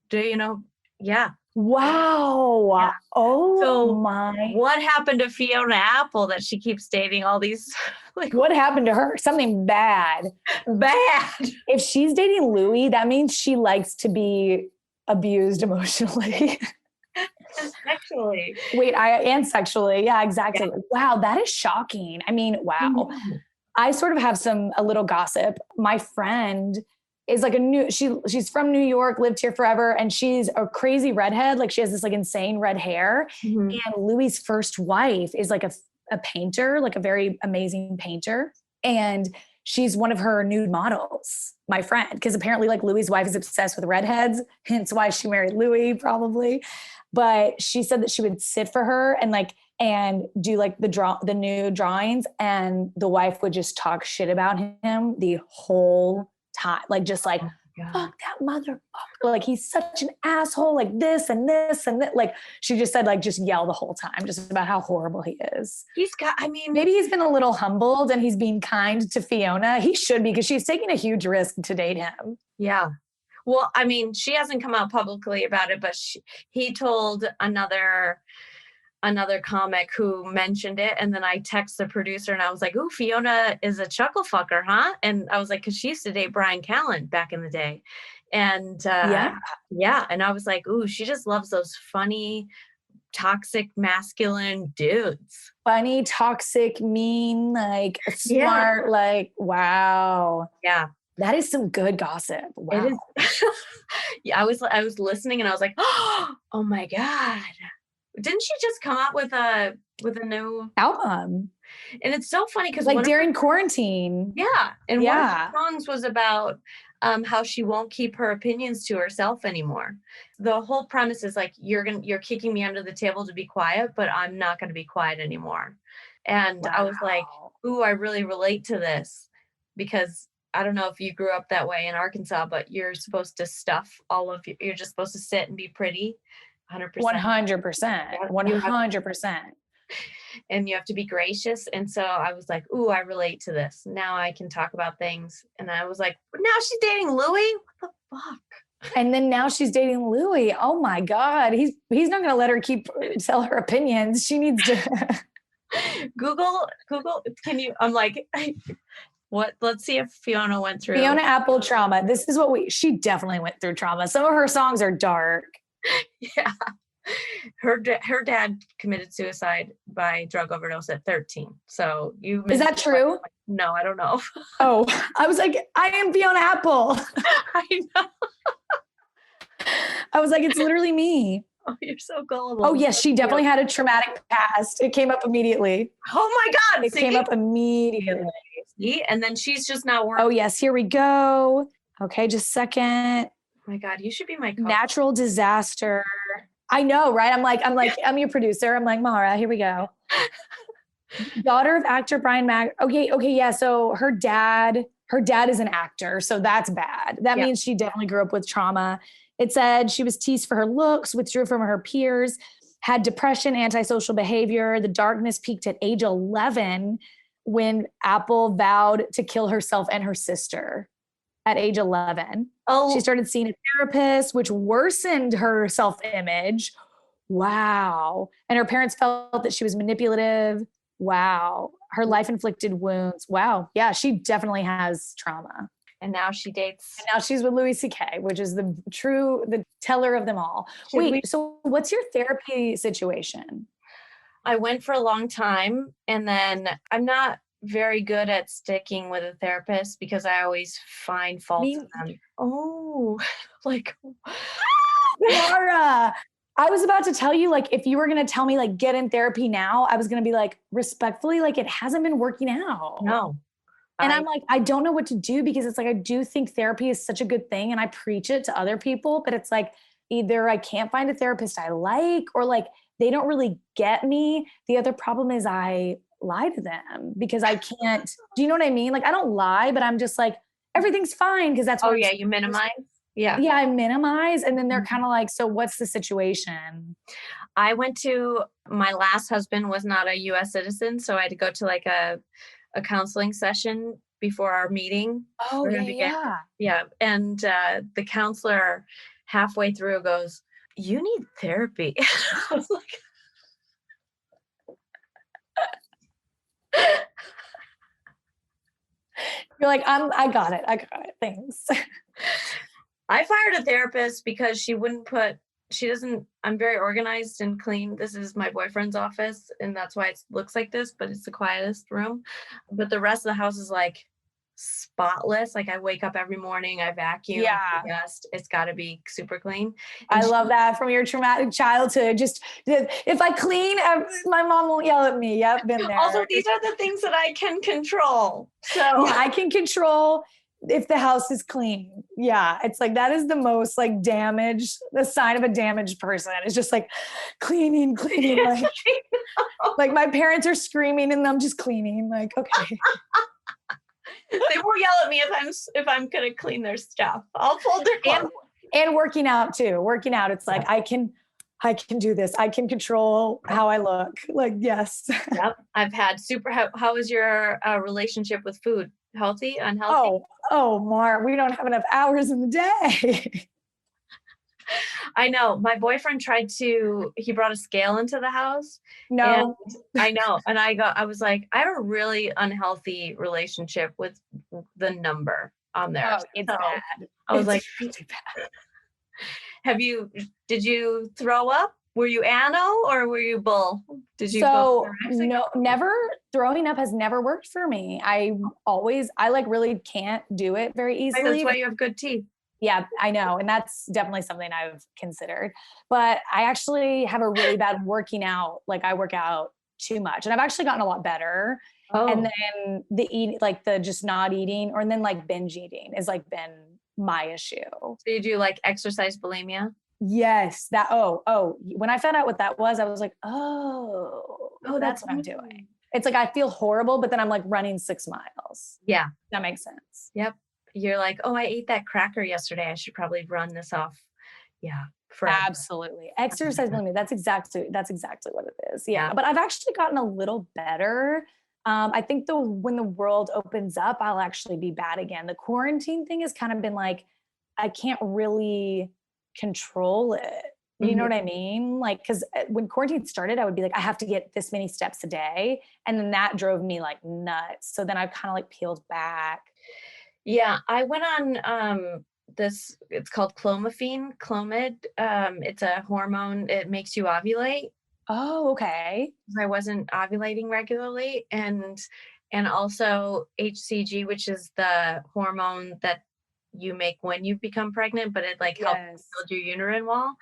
B: Do you know? Yeah.
C: Wow.
B: Yeah.
C: Oh
B: So
C: my.
B: what happened to Fiona Apple that she keeps dating all these like
C: What happened to her? Something bad.
B: bad?
C: If she's dating Louis, that means she likes to be abused emotionally.
B: Sexually.
C: Wait, and sexually. Yeah, exactly. Yeah. Wow, that is shocking. I mean, wow. I sort of have a little gossip. My friend is like she's from New York, lived here forever, and she's a crazy redhead. Like she has this like insane red hair. Mm-hmm. And Louis's first wife is like a painter, like a very amazing painter. And she's one of her nude models, my friend, because apparently like Louis's wife is obsessed with redheads, hence why she married Louis probably. But she said that she would sit for her and do like the nude drawings, and the wife would just talk shit about him the whole time. Like just like, fuck that motherfucker. Like he's such an asshole, like this and this and that. Like she just said, like just yell the whole time just about how horrible he is. Maybe he's been a little humbled and he's being kind to Fiona. He should be, because she's taking a huge risk to date him.
B: Yeah. Well, I mean, she hasn't come out publicly about it, but he told another comic who mentioned it. And then I texted the producer and I was like, ooh, Fiona is a chuckle fucker, huh? And I was like, because she used to date Brian Callen back in the day. And yeah. And I was like, ooh, she just loves those funny, toxic, masculine dudes.
C: Funny, toxic, mean, like smart, like, wow.
B: Yeah.
C: That is some good gossip. Wow.
B: It is. Yeah, I was listening and I was like, oh my God. Didn't she just come out with a new
C: album?
B: And it's so funny because
C: like during quarantine.
B: Yeah. And one of the songs was about how she won't keep her opinions to herself anymore. The whole premise is like, you're kicking me under the table to be quiet, but I'm not going to be quiet anymore. And I was like, ooh, I really relate to this, because I don't know if you grew up that way in Arkansas, but you're supposed to stuff you're just supposed to sit and be pretty. 100%.
C: 100%.
B: And you have to be gracious. And so I was like, ooh, I relate to this. Now I can talk about things. And I was like, now she's dating Louis? What the fuck?
C: And then now she's dating Louis. Oh my God. He's not going to let her tell her opinions. She needs to
B: Google. Can you, I'm like, what? Let's see if Fiona went through.
C: Fiona Apple trauma. This is she definitely went through trauma. Some of her songs are dark.
B: Yeah. Her dad committed suicide by drug overdose at 13. So is
C: that true?
B: No, I don't know.
C: Oh, I was like, I am Fiona Apple.
B: I know.
C: I was like, it's literally me.
B: Oh, you're so gullible.
C: Oh, yes, she definitely had a traumatic past. It came up immediately.
B: Oh my God.
C: It came up immediately.
B: See? And then she's just not working.
C: Oh, yes, here we go. Okay, just a second.
B: Oh my God, you should be my
C: natural disaster. I know, right? I'm your producer. I'm like, Mara, here we go. Daughter of actor Brian Mag. Okay, yeah. So her dad is an actor, so that's bad. That means she definitely grew up with trauma. It said she was teased for her looks, withdrew from her peers, had depression, antisocial behavior. The darkness peaked at age 11 when Apple vowed to kill herself and her sister at age 11. Oh, she started seeing a therapist, which worsened her self-image. Wow. And her parents felt that she was manipulative. Wow. Her life-inflicted wounds. Wow. Yeah, she definitely has trauma.
B: And now she dates.
C: And now she's with Louis C.K., which is the teller of them all. So what's your therapy situation?
B: I went for a long time, and then I'm not very good at sticking with a therapist because I always find fault in them. Oh, like,
C: Laura, I was about to tell you, like, if you were going to tell me, like, get in therapy now, I was going to be like, respectfully, like, it hasn't been working out.
B: No.
C: And I'm like, I don't know what to do, because it's like, I do think therapy is such a good thing and I preach it to other people, but it's like, either I can't find a therapist I like, or like they don't really get me. The other problem is I lie to them because I can't, do you know what I mean? Like, I don't lie, but I'm just like, everything's fine. Cause that's what I'm
B: you minimize. Yeah.
C: Yeah, I minimize. And then they're kind of like, so what's the situation?
B: I went to, my last husband was not a US citizen, so I had to go to like a counseling session before our meeting.
C: Oh,
B: for him
C: yeah,
B: to get,
C: yeah.
B: yeah. And the counselor halfway through goes, "You need therapy." I was like,
C: You're like, I got it. I got it. Thanks.
B: I fired a therapist because she doesn't, I'm very organized and clean. This is my boyfriend's office, and that's why it looks like this, but it's the quietest room. But the rest of the house is like spotless. Like, I wake up every morning, I vacuum,
C: Yeah.
B: dust. It's got to be super clean.
C: I
B: And
C: love that from your traumatic childhood. Just if I clean, my mom won't yell at me. Yep, been there.
B: also, these are the things that I can control. So
C: Yeah, I can control if the house is clean. Yeah, it's like that is the most like damaged, the sign of a damaged person. It's just like cleaning. Like my parents are screaming and I'm just cleaning. Like, okay.
B: they won't yell at me if I'm gonna clean their stuff. I'll fold their clothes.
C: And working out too. Working out, it's like I can do this. I can control how I look. Like, yes.
B: Yep. I've had how is your relationship with food? Healthy, unhealthy?
C: Oh, Mar, we don't have enough hours in the day.
B: I know. My boyfriend he brought a scale into the house.
C: No.
B: And I know. And I was like, I have a really unhealthy relationship with the number on there.
C: Oh, it's bad.
B: I was like,
C: really bad.
B: Did you throw up? Were you ano or were you bull? Did you
C: So
B: go
C: no, never. Throwing up has never worked for me. I like really can't do it very easily.
B: That's why you have good teeth.
C: Yeah, I know. And that's definitely something I've considered. But I actually have a really bad working out. Like I work out too much. And I've actually gotten a lot better.
B: Oh.
C: And then the just not eating, and then like binge eating has like been my issue.
B: So you do like exercise bulimia?
C: Yes. When I found out what that was, I was like, oh, that's what I'm doing. It's like I feel horrible, but then I'm like running 6 miles.
B: Yeah.
C: That makes sense.
B: Yep. You're like, oh, I ate that cracker yesterday. I should probably run this off. Yeah. Forever.
C: Absolutely. Exercise bulimia. That's exactly what it is. Yeah. But I've actually gotten a little better. I think when the world opens up, I'll actually be bad again. The quarantine thing has kind of been like, I can't really control it. You know what I mean? Like, cause when quarantine started, I would be like, I have to get this many steps a day. And then that drove me like nuts. So then I've kind of like peeled back.
B: Yeah. I went on, it's called Clomid. It's a hormone. It makes you ovulate.
C: Oh, okay.
B: I wasn't ovulating regularly. And also HCG, which is the hormone that you make when you become pregnant, but it like helps build your uterine wall.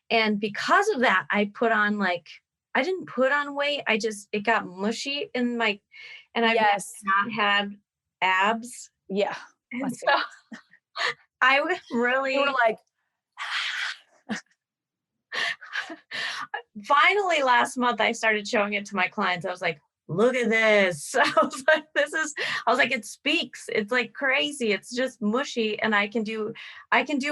B: And because of that, I didn't put on weight. It got mushy in my, and I've not had abs.
C: Yeah.
B: And so I was really,
C: you were like,
B: finally last month, I started showing it to my clients. I was like, look at this. I was like, it speaks. It's like crazy. It's just mushy. And I can do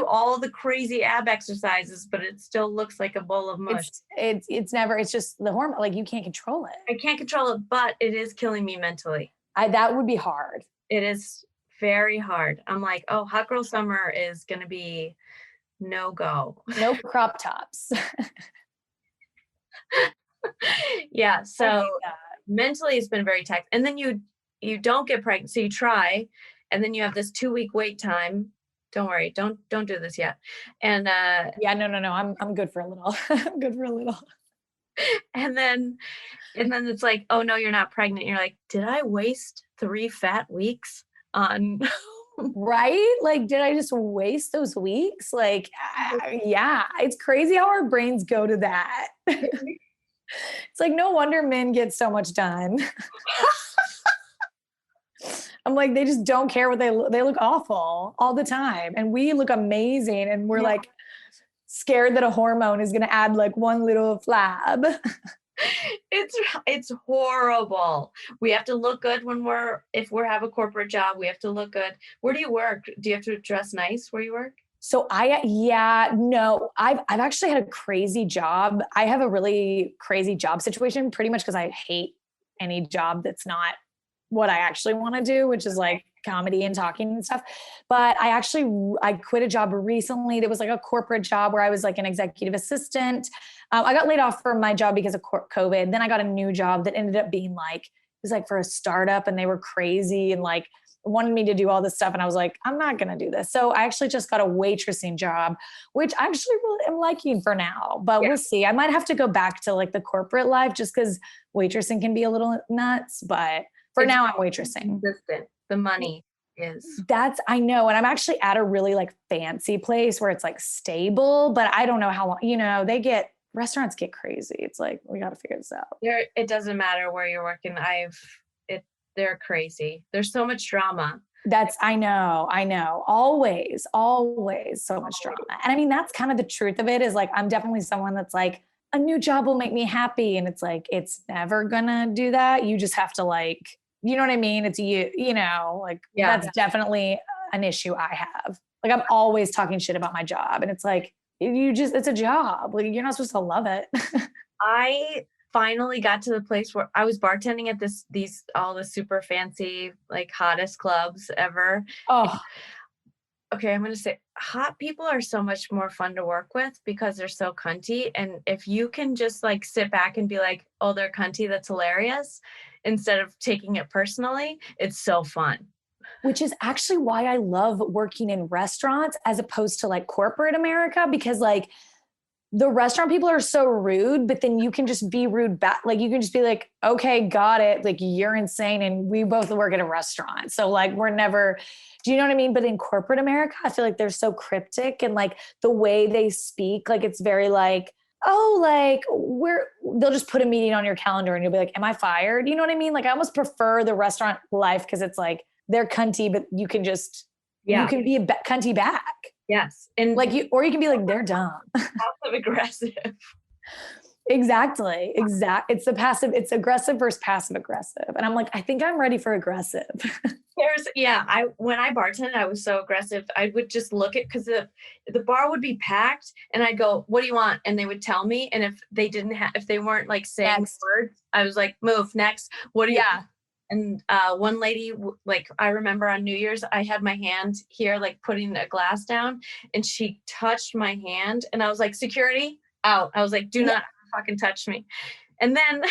B: all the crazy ab exercises, but it still looks like a bowl of mush.
C: It's just the hormone. Like you can't control it.
B: I can't control it, but it is killing me mentally.
C: That would be hard.
B: It is very hard. I'm like, oh, hot girl summer is going to be no go.
C: No crop tops.
B: Yeah. So mentally it's been very taxing. And then you don't get pregnant. So you try, and then you have this 2-week wait time. Don't worry. Don't do this yet. And
C: no. I'm good for a little. I'm good for a little.
B: And then it's like, oh no, you're not pregnant. You're like, did I waste 3 fat weeks on
C: right? Like, did I just waste those weeks? Like, yeah, it's crazy how our brains go to that. It's like, no wonder men get so much done. I'm like, they just don't care what they look awful all the time. And we look amazing. And we're like scared that a hormone is going to add like one little flab.
B: It's horrible. We have to look good if we have a corporate job, we have to look good. Where do you work? Do you have to dress nice where you work?
C: So no, I've actually had a crazy job. I have a really crazy job situation pretty much because I hate any job that's not what I actually want to do, which is like comedy and talking and stuff. But I quit a job recently that was like a corporate job where I was like an executive assistant. I got laid off from my job because of COVID. Then I got a new job that ended up being like, it was like for a startup, and they were crazy and like wanted me to do all this stuff. And I was like, I'm not going to do this. So I actually just got a waitressing job, which I actually really am liking for now, but we'll see. I might have to go back to like the corporate life just because waitressing can be a little nuts, but for now I'm waitressing.
B: Consistent. The money is.
C: I know. And I'm actually at a really like fancy place where it's like stable, but I don't know how long, restaurants get crazy. It's like, we got to figure this out.
B: It doesn't matter where you're working. They're crazy. There's so much drama.
C: I know. Always so much drama. And I mean, that's kind of the truth of it is like, I'm definitely someone that's like, a new job will make me happy. And it's like, it's never gonna do that. You just have to like, you know what I mean? It's that's definitely an issue I have. Like, I'm always talking shit about my job. And it's like, it's a job. Like, you're not supposed to love it.
B: I finally got to the place where I was bartending at all the super fancy, like hottest clubs ever.
C: Oh,
B: okay. I'm going to say hot people are so much more fun to work with because they're so cunty. And if you can just like sit back and be like, oh, they're cunty, that's hilarious, instead of taking it personally, it's so fun.
C: Which is actually why I love working in restaurants as opposed to like corporate America, because like the restaurant people are so rude, but then you can just be rude back. Like you can just be like, okay, got it. Like you're insane. And we both work at a restaurant. So like, do you know what I mean? But in corporate America, I feel like they're so cryptic and like the way they speak, like it's very like, oh, like they'll just put a meeting on your calendar and you'll be like, am I fired? You know what I mean? Like I almost prefer the restaurant life because it's like, they're cunty, but you can just, you can be a cunty back.
B: Yes. And
C: like or you can be like, they're dumb.
B: Passive aggressive.
C: Exactly. It's aggressive versus passive aggressive. And I'm like, I think I'm ready for aggressive.
B: When I bartended, I was so aggressive. I would just look at, cause the bar would be packed and I'd go, what do you want? And they would tell me. And if they weren't like saying words, I was like, move next. What do you? Yeah. And one lady, like I remember on New Year's, I had my hand here, like putting a glass down, and she touched my hand, and I was like, security out. I was like, do not fucking touch me. And then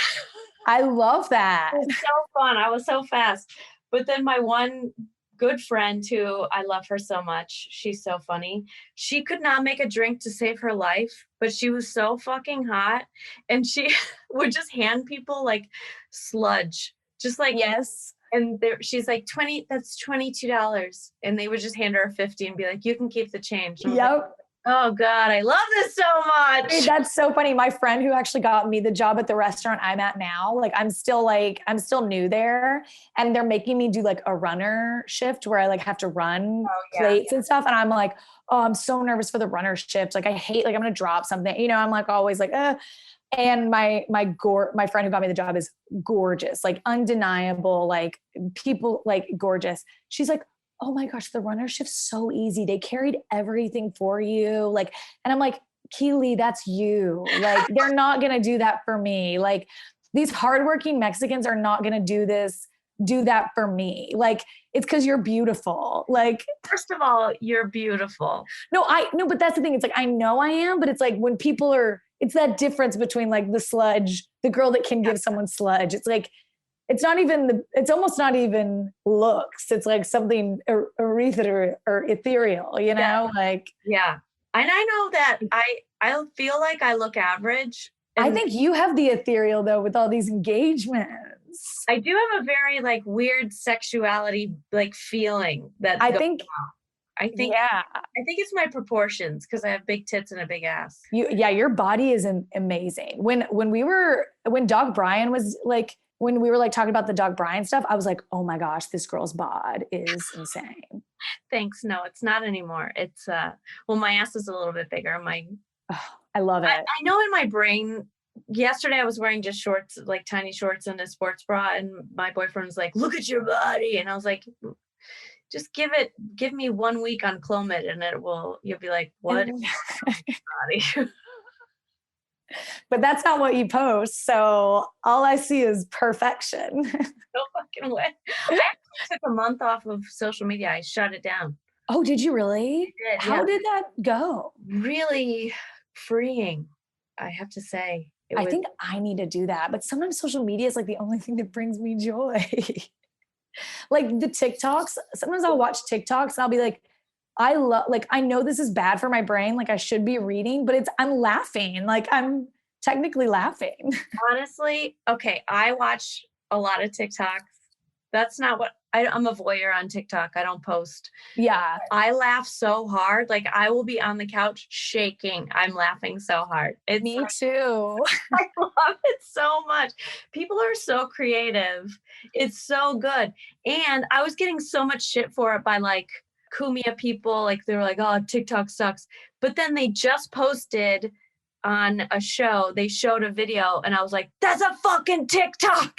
C: I love that.
B: It was so fun. I was so fast. But then my one good friend, who I love her so much, she's so funny. She could not make a drink to save her life, but she was so fucking hot, and she would just hand people like sludge. Just like, yes. And she's like, that's $22. And they would just hand her a 50 and be like, you can keep the change. Yep. Like, oh God, I love this so much.
C: Dude, that's so funny. My friend who actually got me the job at the restaurant I'm at now, like, I'm still new there, and they're making me do like a runner shift where I like have to run plates and stuff. And I'm like, oh, I'm so nervous for the runner shift. Like I hate, like I'm going to drop something, I'm like always like, And my friend who got me the job is gorgeous, like undeniable, like people like gorgeous. She's like, oh my gosh, the runner shift's so easy. They carried everything for you. Like, and I'm like, Keely, that's you. Like, they're not going to do that for me. Like these hardworking Mexicans are not going to do that for me. Like, it's because you're beautiful. Like,
B: first of all, you're beautiful.
C: No, but that's the thing. It's like, I know I am, but it's like when people it's that difference between like the sludge, the girl that can give someone sludge. It's like, it's almost not even looks. It's like something ethereal, like.
B: Yeah. And I know that I feel like I look average.
C: I think you have the ethereal though, with all these engagements.
B: I do have a very like weird sexuality, like feeling that
C: I think
B: it's my proportions because I have big tits and a big ass.
C: Your body is amazing. When Doc Bryan was like, when we were like talking about the Doc Bryan stuff, I was like, oh my gosh, this girl's bod is insane.
B: Thanks. No, it's not anymore. It's my ass is a little bit bigger. My
C: Oh, I love it.
B: I know in my brain, yesterday I was wearing just shorts, like tiny shorts and a sports bra, and my boyfriend was like, "Look at your body," and I was like, "Just give me 1 week on Clomid, and you'll be like, what
C: And,
B: body?"
C: but that's not what you post. So all I see is perfection.
B: No fucking way. I actually took a month off of social media. I shut it down.
C: Oh, did you really?
B: I did, yeah.
C: How did that go?
B: Really freeing, I have to say.
C: I think I need to do that. But sometimes social media is like the only thing that brings me joy. Like the TikToks, sometimes I'll watch TikToks and I'll be like, I know this is bad for my brain. Like I should be reading, but I'm laughing. Like I'm technically laughing.
B: honestly, okay, I watch a lot of TikToks. That's not what I'm a voyeur on TikTok. I don't post.
C: Yeah.
B: I laugh so hard. Like I will be on the couch shaking. I'm laughing so hard.
C: Me too.
B: I love it so much. People are so creative. It's so good. And I was getting so much shit for it by like Kumia people. Like they were like, "Oh, TikTok sucks." But then they just posted on a show, they showed a video and I was like, "That's a fucking TikTok."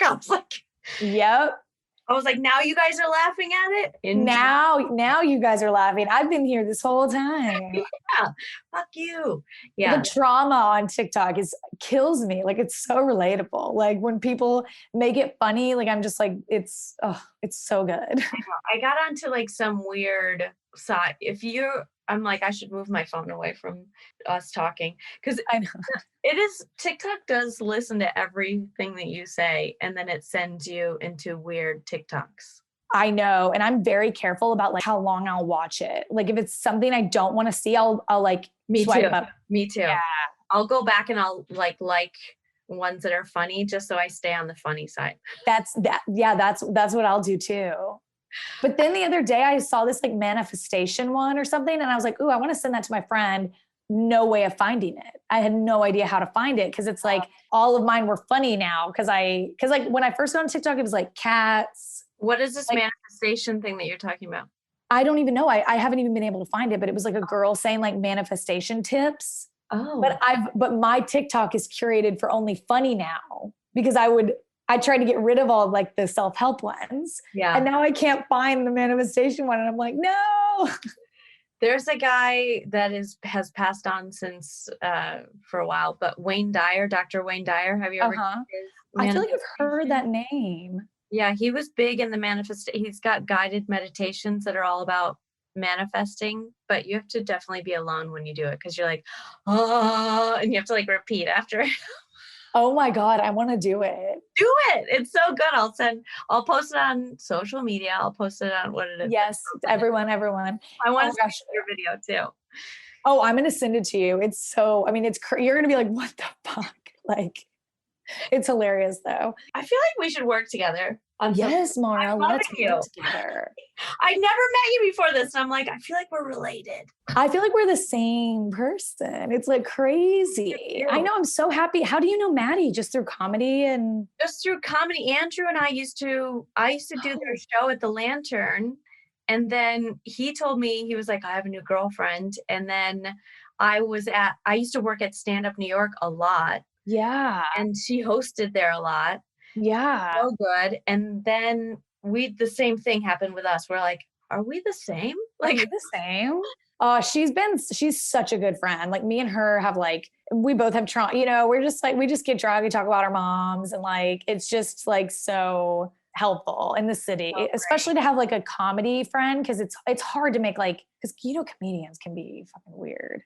C: Yep.
B: I was like, now you guys are laughing at it?
C: Now you guys are laughing. I've been here this whole time.
B: Yeah. Fuck you. Yeah.
C: The trauma on TikTok kills me. Like it's so relatable. Like when people make it funny, like I'm just like, it's so good.
B: I got onto like some weird side. I'm like, I should move my phone away from us talking. Because
C: I know.
B: TikTok does listen to everything that you say, and then it sends you into weird TikToks.
C: I know. And I'm very careful about like how long I'll watch it. Like if it's something I don't want to see, I'll like swipe up.
B: Me too.
C: Yeah.
B: I'll go back and I'll like ones that are funny just so I stay on the funny side.
C: That's what I'll do too. But then the other day I saw this like manifestation one or something. And I was like, ooh, I want to send that to my friend. No way of finding it. I had no idea how to find it. Cause it's like all of mine were funny now. Cause like when I first got on TikTok, it was like cats.
B: What is this manifestation thing that you're talking about?
C: I don't even know. I haven't even been able to find it, but it was like a girl saying like manifestation tips.
B: Oh,
C: but my TikTok is curated for only funny now because I tried to get rid of all of like the self-help ones.
B: Yeah.
C: And now I can't find the manifestation one. And I'm like, no.
B: There's a guy that has passed on since for a while, but Dr. Wayne Dyer. Have you ever heard his
C: I feel like I've heard that name.
B: Yeah, he was big in the he's got guided meditations that are all about manifesting, but you have to definitely be alone when you do it because you're like, oh, and you have to like repeat after it.
C: Oh my God, I want to do it.
B: Do it. It's so good. I'll post it on social media. I'll post it on what it is.
C: Yes, everyone. I
B: want to see your video too.
C: Oh, I'm going to send it to you. It's so, you're going to be like, what the fuck? Like, it's hilarious though.
B: I feel like we should work together.
C: Yes, Mara, let's work together.
B: I never met you before this. And I'm like, I feel like we're related.
C: I feel like we're the same person. It's like crazy. I know. I'm so happy. How do you know Maddie? Just through comedy and
B: just through comedy. Andrew and I used to do their show at the Lantern. And then he told me, he was like, I have a new girlfriend. And then I used to work at Stand Up New York a lot.
C: Yeah.
B: And she hosted there a lot.
C: Yeah.
B: So good. And then the same thing happened with us. We're like, are we the same? Like
C: the same? Oh, she's such a good friend. Like me and her have like, we both have trauma, we're just like, we just get drunk, we talk about our moms and like, it's just like so helpful in the city, especially to have like a comedy friend. Cause it's hard to make like, cause comedians can be fucking weird.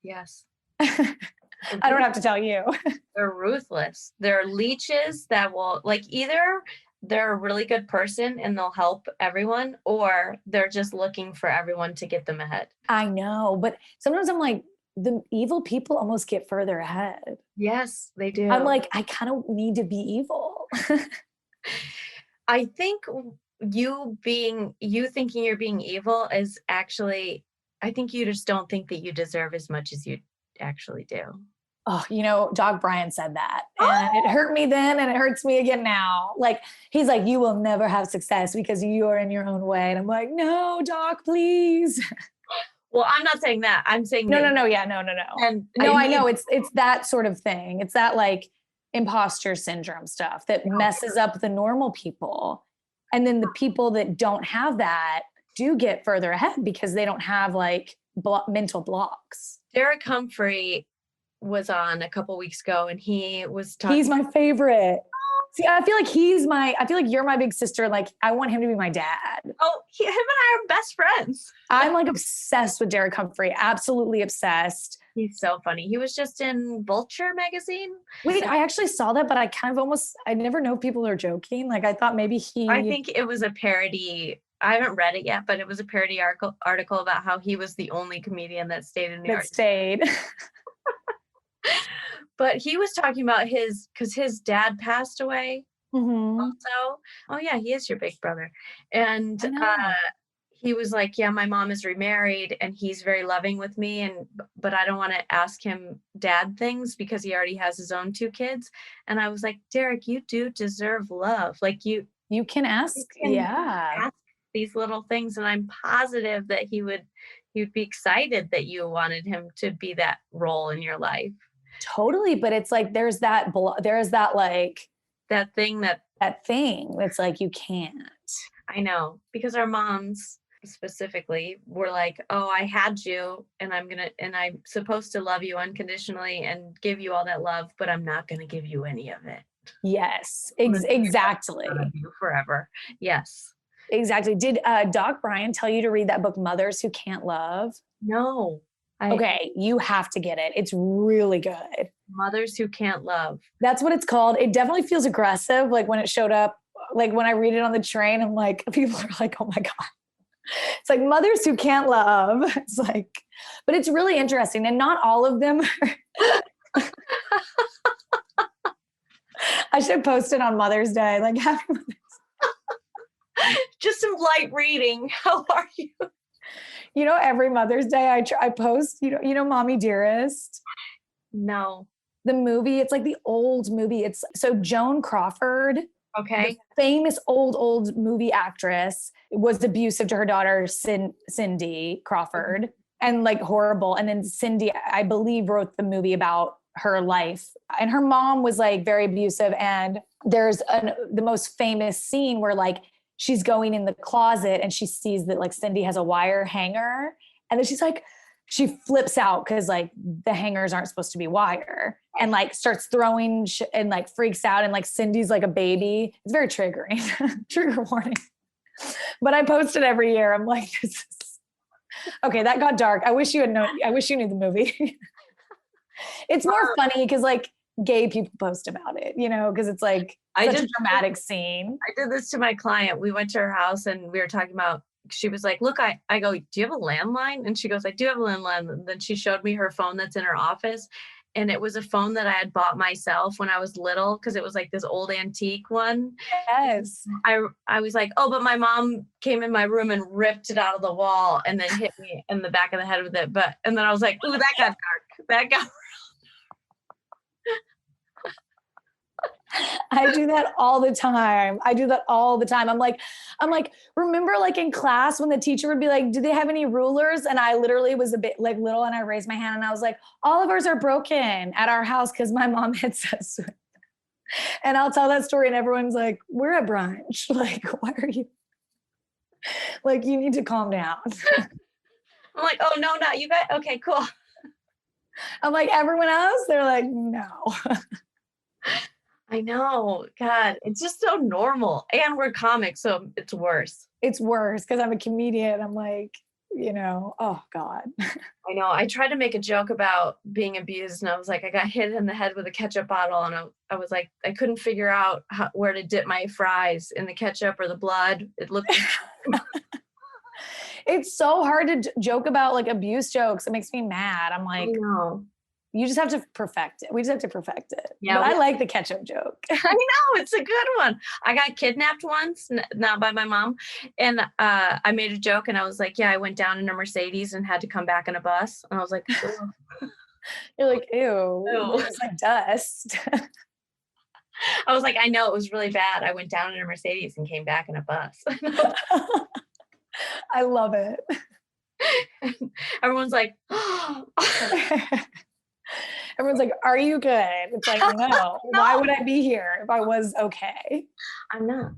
B: Yes.
C: I don't have to tell you.
B: They're ruthless. They're leeches that will like either they're a really good person and they'll help everyone, or they're just looking for everyone to get them ahead.
C: I know, but sometimes I'm like, the evil people almost get further ahead.
B: Yes, they do.
C: I'm like, I kind of need to be evil.
B: I think you thinking you're being evil is actually, I think you just don't think that you deserve as much as you actually do.
C: Oh, Doc Brian said that and it hurt me then and it hurts me again now. Like, he's like, you will never have success because you are in your own way. And I'm like, no, Doc, please.
B: Well, I'm not saying that. I'm saying
C: No,
B: that.
C: no, no. Yeah, no.
B: And
C: No, I know it's that sort of thing. It's that like imposter syndrome stuff that messes up the normal people. And then the people that don't have that do get further ahead because they don't have like mental blocks.
B: Derek Humphrey was on a couple weeks ago and he was talking.
C: He's my favorite. See, I feel like you're my big sister. Like, I want him to be my dad.
B: Oh, him and I are best friends.
C: I'm like obsessed with Derek Humphrey. Absolutely obsessed.
B: He's so funny. He was just in Vulture magazine.
C: Wait, I actually saw that, but I kind of I never know if people are joking. Like, I thought maybe
B: I think it was a parody. I haven't read it yet, but it was a parody article about how he was the only comedian that stayed in New York. But he was talking about because his dad passed away.
C: Mm-hmm.
B: Also, oh yeah, he is your big brother. And he was like, yeah, my mom is remarried and he's very loving with me, but I don't want to ask him dad things because he already has his own 2 kids. And I was like, Derek, you do deserve love. Like you
C: can ask,
B: ask these little things, and I'm positive that he'd be excited that you wanted him to be that role in your life.
C: Totally, but it's like there's that like
B: that thing
C: that's like you can't.
B: I know, because our moms specifically were like, oh, I had you and I'm supposed to love you unconditionally and give you all that love, but I'm not gonna give you any of it.
C: Yes, exactly.
B: Forever. Yes.
C: Exactly. Did Doc Bryan tell you to read that book, Mothers Who Can't Love?
B: No.
C: Okay, you have to get it. It's really good.
B: Mothers Who Can't Love.
C: That's what it's called. It definitely feels aggressive. Like when it showed up, like when I read it on the train, I'm like, people are like, oh my God. It's like Mothers Who Can't Love. It's like, but it's really interesting. And not all of them I should post it on Mother's Day. Like, happy Mother's Day.
B: Just some light reading. How are you?
C: You know, every Mother's Day I post, you know, Mommy Dearest.
B: No.
C: The movie, it's like the old movie. It's so Joan Crawford,
B: okay,
C: the famous old movie actress, was abusive to her daughter, Cindy Crawford, and like horrible. And then Cindy, I believe, wrote the movie about her life. And her mom was like very abusive. And there's the most famous scene where like she's going in the closet and she sees that like Cindy has a wire hanger. And then she's like, she flips out because like the hangers aren't supposed to be wire, and like starts throwing and like freaks out. And like Cindy's like a baby. It's very triggering. Trigger warning. But I post it every year. I'm like, this is okay. That got dark. I wish you knew the movie. It's more funny because like gay people post about it, you know, because it's like such a dramatic scene.
B: I did this to my client. We went to her house and we were talking about, she was like, look, I go, do you have a landline? And she goes, I do have a landline. And then she showed me her phone that's in her office. And it was a phone that I had bought myself when I was little, because it was like this old antique one.
C: Yes.
B: I was like, oh, but my mom came in my room and ripped it out of the wall and then hit me in the back of the head with it. And then I was like, ooh, that got dark. That got
C: I do that all the time. I'm like, remember like in class when the teacher would be like, do they have any rulers? And I literally was a bit like little and I raised my hand and I was like, all of ours are broken at our house because my mom hits us. And I'll tell that story and everyone's like, we're at brunch. Like, why are you? Like, you need to calm down.
B: I'm like, oh, no, not you guys. Okay, cool.
C: I'm like, everyone else? They're like, no.
B: I know. God, it's just so normal. And we're comics, so it's worse.
C: It's worse because I'm a comedian. I'm like, you know, oh God.
B: I know. I tried to make a joke about being abused and I was like, I got hit in the head with a ketchup bottle and I was like, I couldn't figure out where to dip my fries, in the ketchup or the blood. It looked
C: It's so hard to joke about like abuse jokes. It makes me mad. I'm like,
B: no.
C: You just have to perfect it. We just have to perfect it.
B: Yeah,
C: but I like the ketchup joke.
B: I know, it's a good one. I got kidnapped once, not by my mom. And I made a joke and I was like, yeah, I went down in a Mercedes and had to come back in a bus. And I was like, ew.
C: You're like, ew. It's like dust.
B: I was like, I know, it was really bad. I went down in a Mercedes and came back in a bus.
C: I love it.
B: And everyone's like,
C: Everyone's like, are you good? It's like, no. Why would I be here if I was okay?
B: I'm not.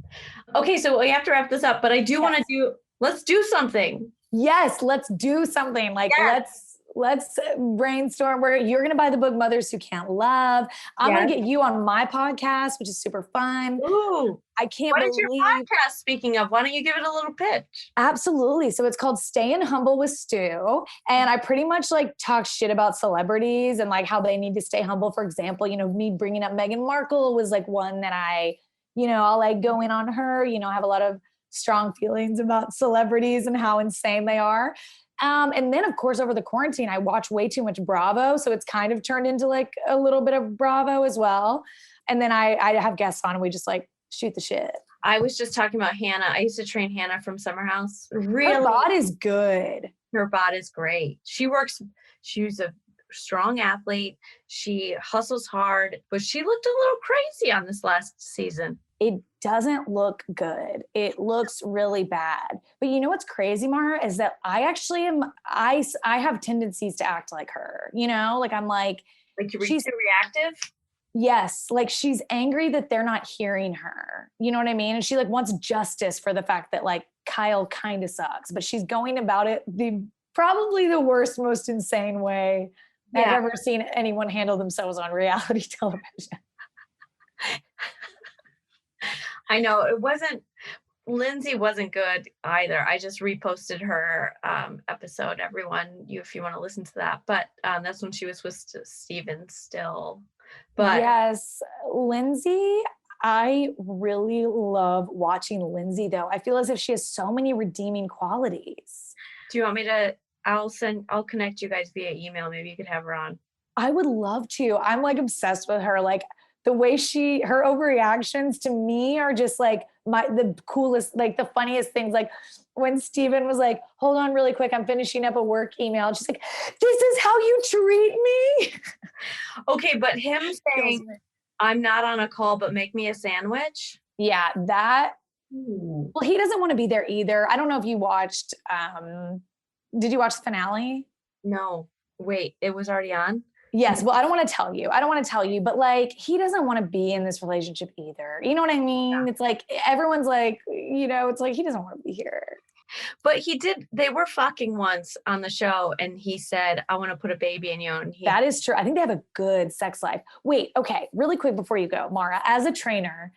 B: Okay, so we have to wrap this up, but I do want to let's do something.
C: Yes, let's do something. Like,
B: Yes.
C: let's brainstorm. You're going to buy the book Mothers Who Can't Love. I'm going to get you on my podcast, which is super fun.
B: Ooh.
C: I can't
B: What
C: believe.
B: is your podcast, speaking of? Why don't you give it a little pitch?
C: Absolutely. So it's called Staying Humble with Stu. And I pretty much like talk shit about celebrities and like how they need to stay humble. For example, me bringing up Meghan Markle was like one that I'll like go in on her, I have a lot of strong feelings about celebrities and how insane they are. And then of course, over the quarantine, I watch way too much Bravo. So it's kind of turned into like a little bit of Bravo as well. And then I have guests on and we just like shoot the shit.
B: I was just talking about Hannah. I used to train Hannah from Summer House. Really?
C: Her bod is good.
B: Her bod is great. She's a strong athlete. She hustles hard, but she looked a little crazy on this last season.
C: It doesn't look good. It looks really bad. But you know what's crazy, Mara, is that I actually I have tendencies to act like her, like I'm like
B: she's too reactive.
C: Yes. Like she's angry that they're not hearing her. You know what I mean? And she like wants justice for the fact that like Kyle kind of sucks, but she's going about it probably the worst, most insane way I've ever seen anyone handle themselves on reality television.
B: I know Lindsay wasn't good either. I just reposted her episode, everyone, if you want to listen to that. But that's when she was with Steven still. But
C: yes, Lindsay, I really love watching Lindsay though. I feel as if she has so many redeeming qualities.
B: Do you want me to, I'll connect you guys via email. Maybe you could have her on.
C: I would love to. I'm like obsessed with her. Like the way her overreactions to me are just like the coolest, like the funniest things. Like when Steven was like, hold on really quick, I'm finishing up a work email. And she's like, this is how you treat me.
B: Okay, but him saying, I'm not on a call, but make me a sandwich.
C: Yeah, that. Ooh. Well, he doesn't want to be there either. I don't know if you watched, did you watch the finale?
B: No, wait, it was already on?
C: Yes. Well, I don't want to tell you, but like, he doesn't want to be in this relationship either. You know what I mean? Yeah. It's like, everyone's like, it's like, he doesn't want to be here.
B: But they were fucking once on the show and he said, I want to put a baby in you. And
C: that is true. I think they have a good sex life. Wait, okay. Really quick before you go, Mara, as a trainer,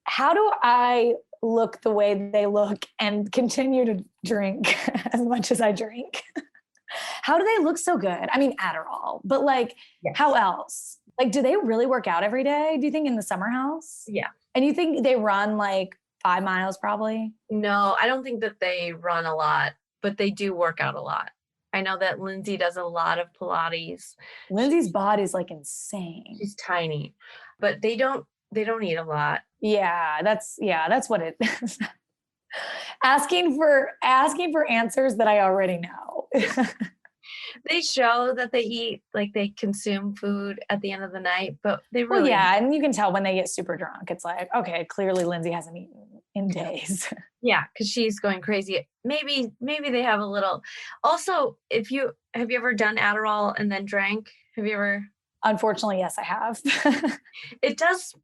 C: how do I look the way they look and continue to drink as much as I drink? How do they look so good? I mean, Adderall, but like, how else? Like, do they really work out every day? Do you think in the Summer House?
B: Yeah.
C: And you think they run like 5 miles probably?
B: No, I don't think that they run a lot, but they do work out a lot. I know that Lindsay does a lot of Pilates.
C: Lindsay's body is like insane.
B: She's tiny, but they don't eat a lot.
C: Yeah, that's what it is. asking for answers that I already know.
B: They show that they eat, like they consume food at the end of the night, but they really...
C: Well, yeah, and you can tell when they get super drunk. It's like, okay, clearly Lindsay hasn't eaten in days.
B: Yeah, because she's going crazy. Maybe they have a little... Also, have you ever done Adderall and then drank? Have you ever...
C: Unfortunately, yes, I have.
B: It does.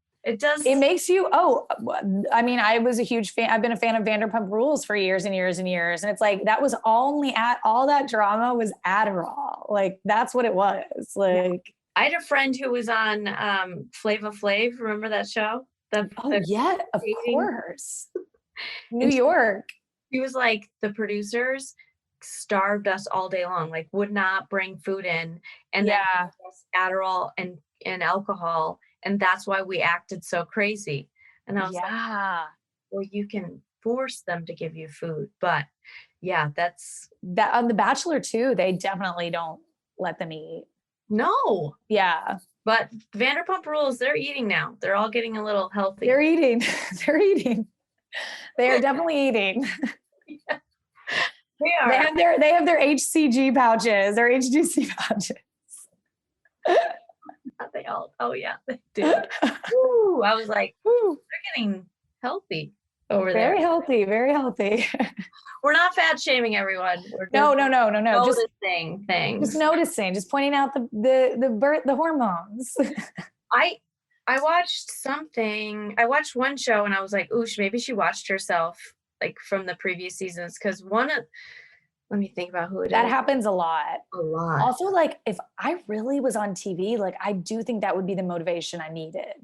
C: It makes you, I mean, I was a huge fan. I've been a fan of Vanderpump Rules for years and years and years. And it's like, that was all that drama was Adderall. Like, that's what it was. Like,
B: I had a friend who was on Flava Flav. Remember that show?
C: Of course. New York.
B: He was like, the producers starved us all day long, like would not bring food in. And then Adderall and alcohol. And that's why we acted so crazy. And I was like, well, you can force them to give you food. But yeah, that's...
C: that on The Bachelor too, they definitely don't let them eat.
B: No.
C: Yeah.
B: But Vanderpump Rules, they're eating now. They're all getting a little healthy.
C: They're eating. They are definitely eating.
B: Yeah. They are.
C: They have their HCG pouches, their HGC pouches.
B: They all, oh yeah, they do. Ooh, I was like, ooh, they're getting healthy. over there.
C: Very healthy, very healthy.
B: We're not fat shaming everyone. We're just
C: No.
B: noticing things.
C: Just noticing, just pointing out the hormones.
B: I watched something. I watched one show and I was like, ooh, maybe she watched herself like from the previous seasons. Cause let me think about who it is.
C: That happens a lot.
B: A lot.
C: Also, like if I really was on TV, like I do think that would be the motivation I needed.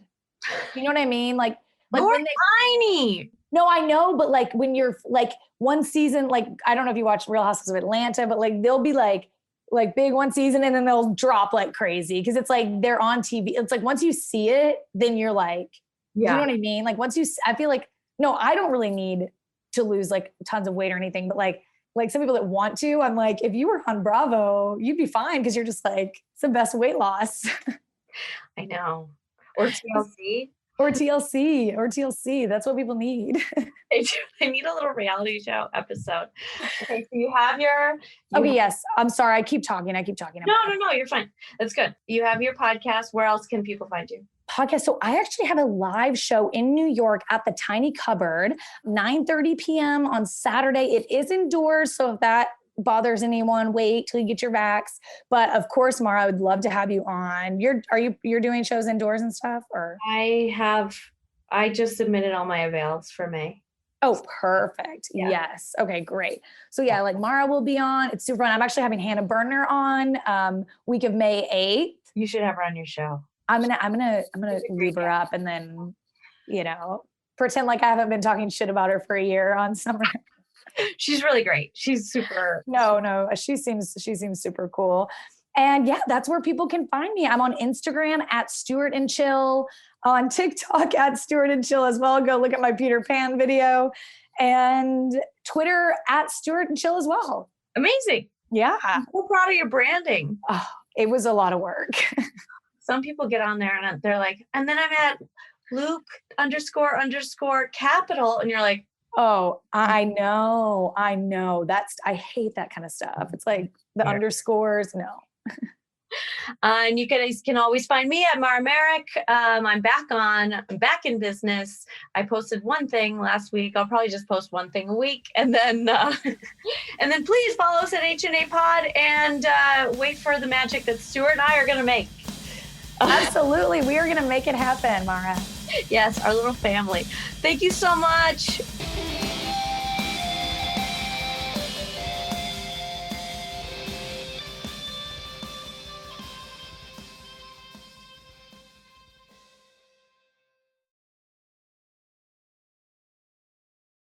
C: You know what I mean? Like
B: You're
C: when
B: tiny.
C: No, I know, but like when you're like one season, like I don't know if you watch Real Housewives of Atlanta, but like they'll be like big one season and then they'll drop like crazy because it's like they're on TV. It's like once you see it, then you're like, you know what I mean? Like once I feel like, no, I don't really need to lose like tons of weight or anything, but like some people that want to, I'm like, if you were on Bravo, you'd be fine because you're just like, it's the best weight loss.
B: I know. Or TLC.
C: Or TLC. That's what people need.
B: I need a little reality show episode. Okay, so you have your...
C: Yes. I'm sorry. I keep talking.
B: No, you're fine. That's good. You have your podcast. Where else can people find you?
C: Podcast. So I actually have a live show in New York at the Tiny Cupboard, 9:30 p.m. on Saturday. It is indoors. So if that bothers anyone, wait till you get your vax. But of course, Mara, I would love to have you on. You're doing shows indoors and stuff, or?
B: I just submitted all my avails for May.
C: Oh, perfect. Yeah. Yes. Okay, great. So yeah, like Mara will be on. It's super fun. I'm actually having Hannah Berner on week of May 8th.
B: You should have her on your show.
C: I'm gonna leave her up and then, pretend like I haven't been talking shit about her for a year on Summer.
B: She's really great. She's super.
C: No, she seems super cool. And yeah, that's where people can find me. I'm on Instagram at Stewart and Chill, on TikTok at Stewart and Chill as well. Go look at my Peter Pan video, and Twitter at Stewart and Chill as well.
B: Amazing.
C: Yeah.
B: I'm so proud of your branding.
C: Oh, it was a lot of work.
B: Some people get on there and they're like, and then I'm at Luke _ capital. And you're like,
C: oh, I know. I hate that kind of stuff. It's like the underscores. No.
B: And you guys can always find me at Mara Merrick. I'm back in business. I posted one thing last week. I'll probably just post one thing a week, and then please follow us at HNA Pod and wait for the magic that Stewart and I are going to make.
C: Absolutely, we are going to make it happen, Mara.
B: Yes, our little family. Thank you so much.